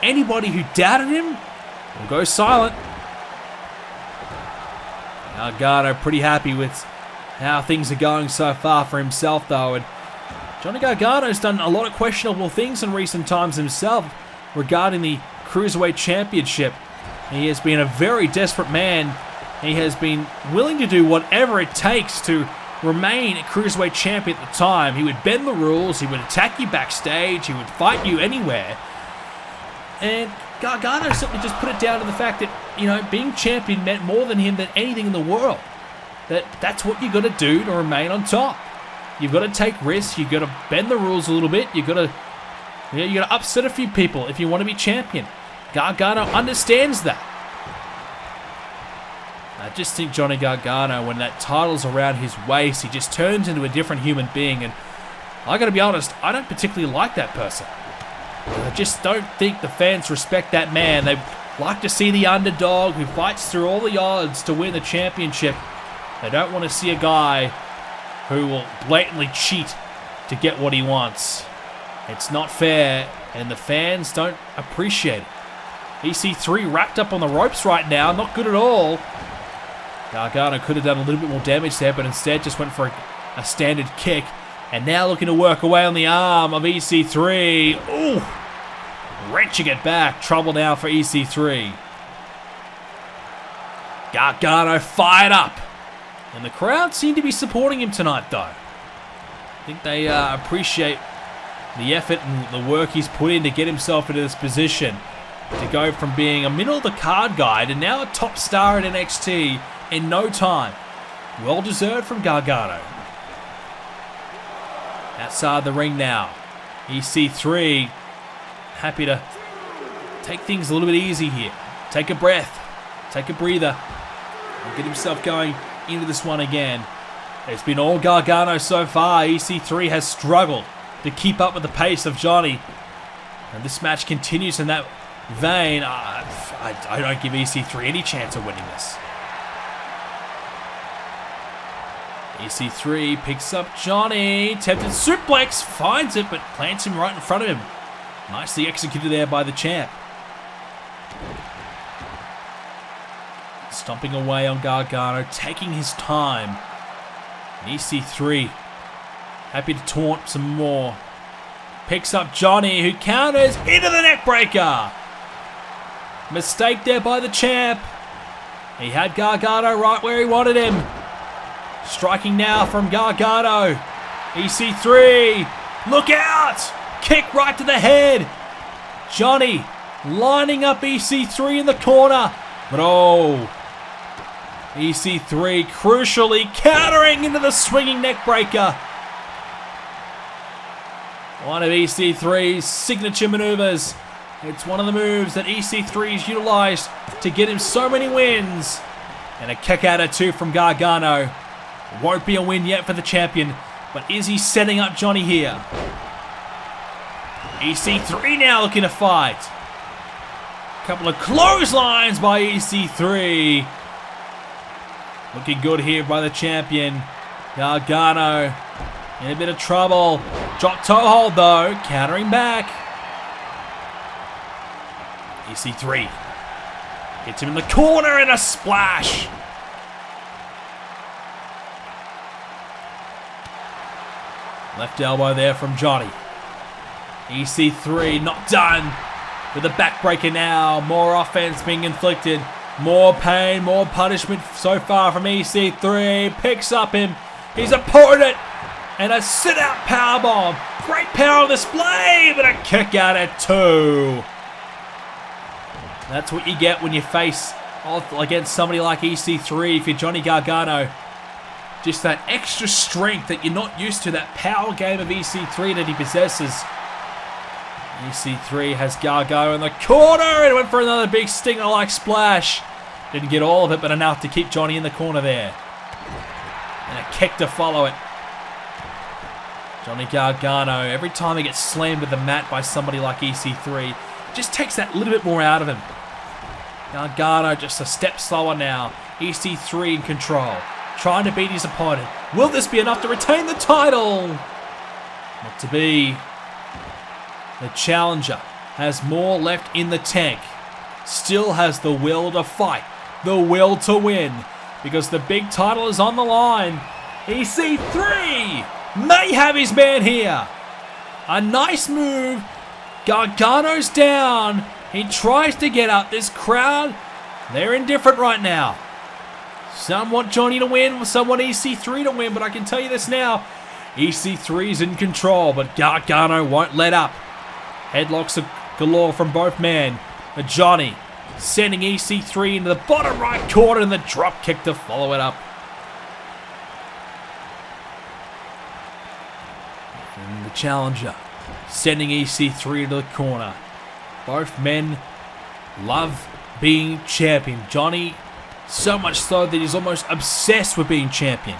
anybody who doubted him will go silent. Gargano pretty happy with how things are going so far for himself, though. And Johnny Gargano's done a lot of questionable things in recent times himself regarding the Cruiserweight Championship. He has been a very desperate man. He has been willing to do whatever it takes to remain a Cruiserweight Champion at the time. He would bend the rules, he would attack you backstage, he would fight you anywhere. And Gargano simply just put it down to the fact that, being champion meant more than him than anything in the world. That's what you got to do to remain on top. You've got to take risks, you've got to bend the rules a little bit, you got to upset a few people if you want to be champion. Gargano understands that. I just think Johnny Gargano, when that title's around his waist, he just turns into a different human being, and I gotta be honest, I don't particularly like that person. I just don't think the fans respect that man. They like to see the underdog who fights through all the odds to win the championship. They don't want to see a guy who will blatantly cheat to get what he wants. It's not fair And the fans don't appreciate it. EC3 wrapped up on the ropes right now. Not good at all. Gargano could have done a little bit more damage there, but instead just went for a standard kick. And now looking to work away on the arm of EC3. Ooh! Wrenching it back. Trouble now for EC3. Gargano fired up. And the crowd seem to be supporting him tonight, though. I think they appreciate the effort and the work he's put in to get himself into this position. To go from being a middle-of-the-card guy to now a top star at NXT in no time. Well deserved from Gargano. Outside the ring now. EC3 happy to take things a little bit easy here. Take a breath. Take a breather. And get himself going into this one again. It's been all Gargano so far. EC3 has struggled to keep up with the pace of Johnny. And this match continues in that vein. I don't give EC3 any chance of winning this. EC3 picks up Johnny. Tempted suplex. Finds it, but plants him right in front of him. Nicely executed there by the champ. Stomping away on Gargano. Taking his time. And EC3 happy to taunt some more. Picks up Johnny, who counters into the neckbreaker. Mistake there by the champ. He had Gargano right where he wanted him. Striking now from Gargano. EC3. Look out! Kick right to the head. Johnny lining up EC3 in the corner. But oh, EC3 crucially countering into the swinging neckbreaker. One of EC3's signature maneuvers. It's one of the moves that EC3's utilized to get him so many wins. And a kick out of two from Gargano. Won't be a win yet for the champion, but is he setting up Johnny here? EC3 now looking to fight. Couple of clotheslines by EC3. Looking good here by the champion. Gargano in a bit of trouble. Drop toe hold though, countering back. EC3 hits him in the corner and a splash. Left elbow there from Johnny. EC3 not done with a backbreaker now. More offense being inflicted. More pain, more punishment so far from EC3. Picks up his opponent. And a sit-out powerbomb. Great power on display, but a kick out at two. That's what you get when you face off against somebody like EC3 if you're Johnny Gargano. Just that extra strength that you're not used to, that power game of EC3 that he possesses. EC3 has Gargano in the corner and went for another big stinger-like splash. Didn't get all of it, but enough to keep Johnny in the corner there. And a kick to follow it. Johnny Gargano, every time he gets slammed with the mat by somebody like EC3, just takes that little bit more out of him. Gargano just a step slower now. EC3 in control. Trying to beat his opponent. Will this be enough to retain the title? Not to be. The challenger has more left in the tank. Still has the will to fight. The will to win. Because the big title is on the line. EC3 may have his man here. A nice move. Gargano's down. He tries to get up. This crowd, they're indifferent right now. Some want Johnny to win, some want EC3 to win, but I can tell you this now. EC3's in control, but Gargano won't let up. Headlocks galore from both men. But Johnny sending EC3 into the bottom right corner and the drop kick to follow it up. And the challenger sending EC3 into the corner. Both men love being champion. Johnny, so much so that he's almost obsessed with being champion.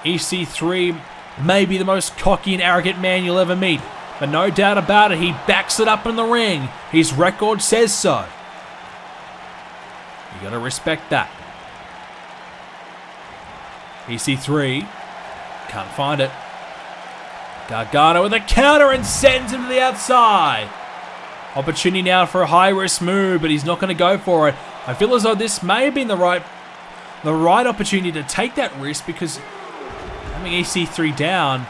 EC3 may be the most cocky and arrogant man you'll ever meet, but no doubt about it, he backs it up in the ring. His record says so. You gotta respect that. EC3 can't find it. Gargano with a counter and sends him to the outside. Opportunity now for a high-risk move, but he's not going to go for it. I feel as though this may have been the right opportunity to take that risk, because having EC3 down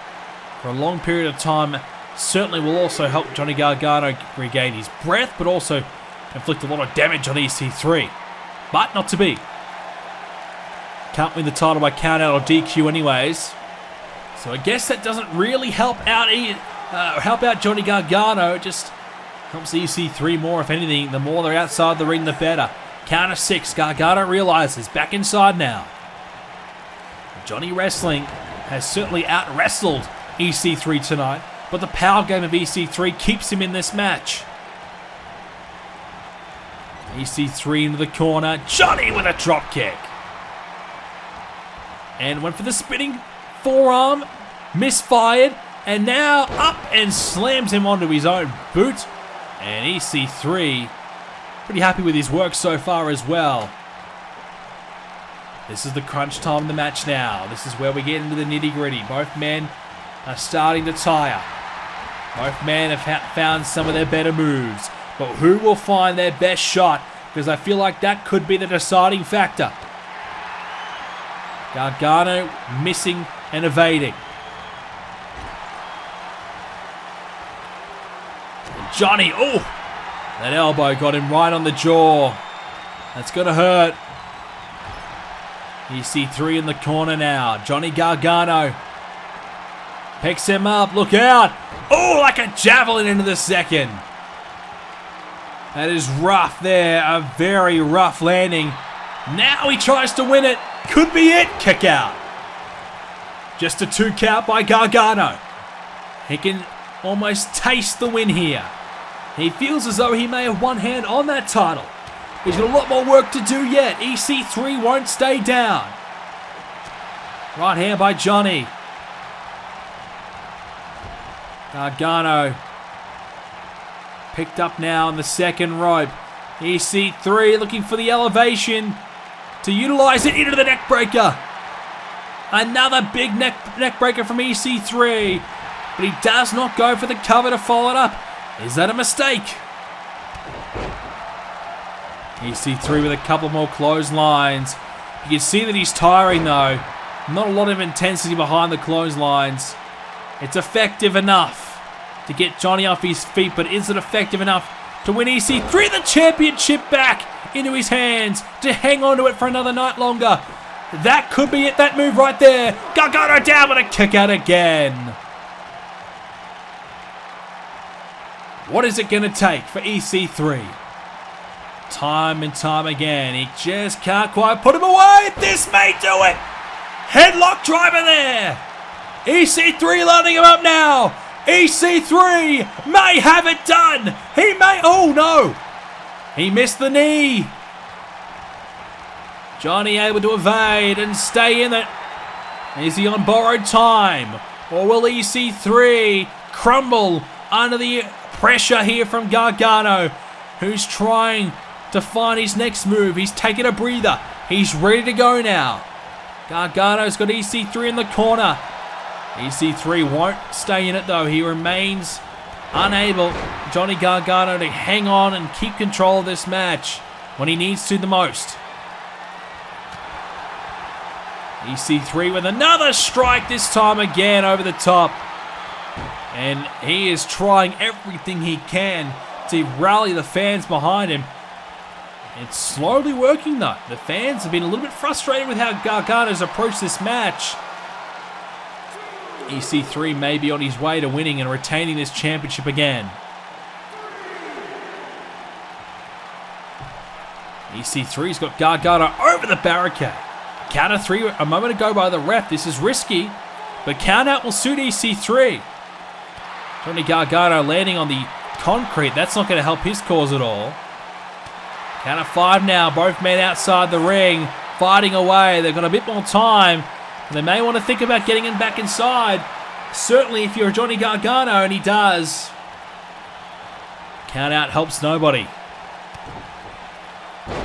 for a long period of time certainly will also help Johnny Gargano regain his breath, but also inflict a lot of damage on EC3. But not to be. Can't win the title by count out or DQ anyways. So I guess that doesn't really help out Johnny Gargano. It just helps EC3 more, if anything. The more they're outside the ring, the better. Count of 6. Gargano realizes. Back inside now. Johnny Wrestling has certainly out-wrestled EC3 tonight, but the power game of EC3 keeps him in this match. EC3 into the corner. Johnny with a drop kick. And went for the spinning forearm. Misfired. And now up and slams him onto his own boot. And EC3 pretty happy with his work so far as well. This is the crunch time of the match now. This is where we get into the nitty-gritty. Both men are starting to tire. Both men have found some of their better moves. But who will find their best shot? Because I feel like that could be the deciding factor. Gargano missing and evading. And Johnny, oh! That elbow got him right on the jaw. That's going to hurt. EC3 in the corner now. Johnny Gargano picks him up. Look out. Oh, like a javelin into the second. That is rough there. A very rough landing. Now he tries to win it. Could be it. Kick out. Just a 2 count by Gargano. He can almost taste the win here. He feels as though he may have one hand on that title. He's got a lot more work to do yet. EC3 won't stay down. Right hand by Johnny. Gargano picked up now on the second rope. EC3 looking for the elevation to utilize it into the neck breaker. Another big neck breaker from EC3. But he does not go for the cover to follow it up. Is that a mistake? EC3 with a couple more clotheslines. You can see that he's tiring though. Not a lot of intensity behind the clotheslines. It's effective enough to get Johnny off his feet, but is it effective enough to win EC3 the championship back into his hands to hang on to it for another night longer? That could be it, that move right there. Gargano down with a kick out again. What is it going to take for EC3? Time and time again, he just can't quite put him away. This may do it. Headlock driver there. EC3 lining him up now. EC3 may have it done. He may, oh no. He missed the knee. Johnny able to evade and stay in it. Is he on borrowed time? Or will EC3 crumble under the pressure here from Gargano, who's trying to find his next move? He's taking a breather. He's ready to go now. Gargano's got EC3 in the corner. EC3 won't stay in it though. He remains unable, Johnny Gargano, to hang on and keep control of this match when he needs to the most. EC3 with another strike, this time again over the top. And he is trying everything he can to rally the fans behind him. It's slowly working though. The fans have been a little bit frustrated with how Gargano's approached this match. EC3 may be on his way to winning and retaining this championship again. EC3's got Gargano over the barricade. Count of 3 a moment ago by the ref. This is risky, but count out will suit EC3. Johnny Gargano landing on the concrete. That's not going to help his cause at all. Count of 5 now. Both men outside the ring fighting away. They've got a bit more time. They may want to think about getting him back inside. Certainly if you're Johnny Gargano, and he does. Count out helps nobody.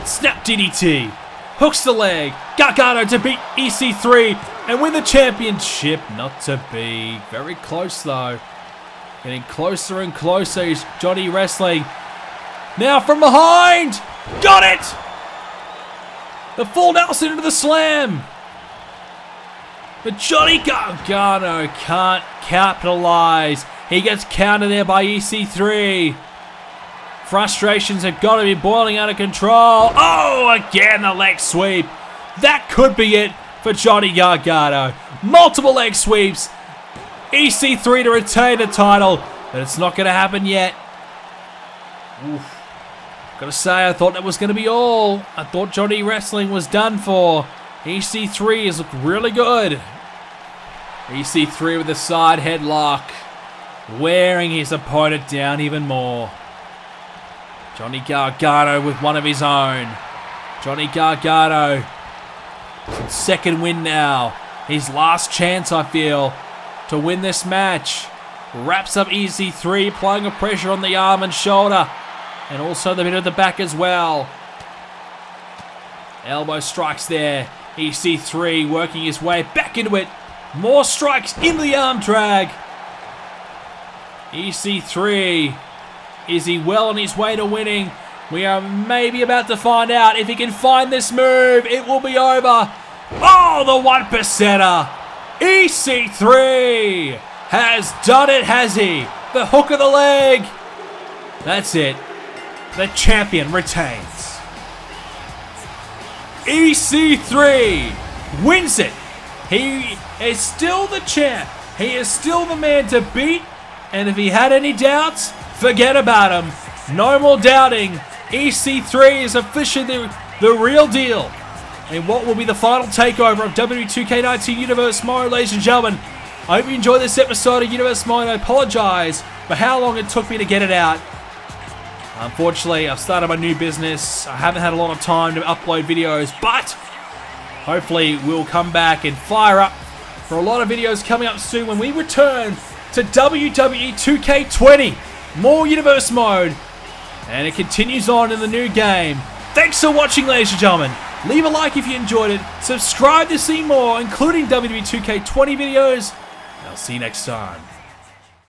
Snap DDT. Hooks the leg. Gargano to beat EC3 and win the championship. Not to be. Very close though. Getting closer and closer is Johnny Wrestling. Now from behind. Got it. The full Nelson into the slam. But Johnny Gargano can't capitalize. He gets countered there by EC3. Frustrations have got to be boiling out of control. Oh, again the leg sweep. That could be it for Johnny Gargano. Multiple leg sweeps. EC3 to retain the title, but it's not going to happen yet. Oof. Gotta say, I thought that was going to be all. I thought Johnny Wrestling was done for. EC3 has looked really good. EC3 with the side headlock, wearing his opponent down even more. Johnny Gargano with one of his own. Johnny Gargano, second win now. His last chance, I feel, to win this match. Wraps up EC3, applying a pressure on the arm and shoulder. And also the bit of the back as well. Elbow strikes there. EC3 working his way back into it. More strikes into the arm drag. EC3, is he well on his way to winning? We are maybe about to find out. If he can find this move, it will be over. Oh, the 1%er. EC3 has done it, has he? The hook of the leg. That's it. The champion retains. EC3 wins it. He is still the champ. He is still the man to beat. And if he had any doubts, forget about him. No more doubting. EC3 is officially the real deal. And what will be the final takeover of WWE 2K19 Universe Mode, ladies and gentlemen. I hope you enjoyed this episode of Universe Mode. I apologize for how long it took me to get it out. Unfortunately, I've started my new business. I haven't had a lot of time to upload videos, but hopefully we'll come back and fire up for a lot of videos coming up soon when we return to WWE 2K20. More Universe Mode. And it continues on in the new game. Thanks for watching, ladies and gentlemen. Leave a like if you enjoyed it. Subscribe to see more, including WWE 2K20 videos. And I'll see you next time.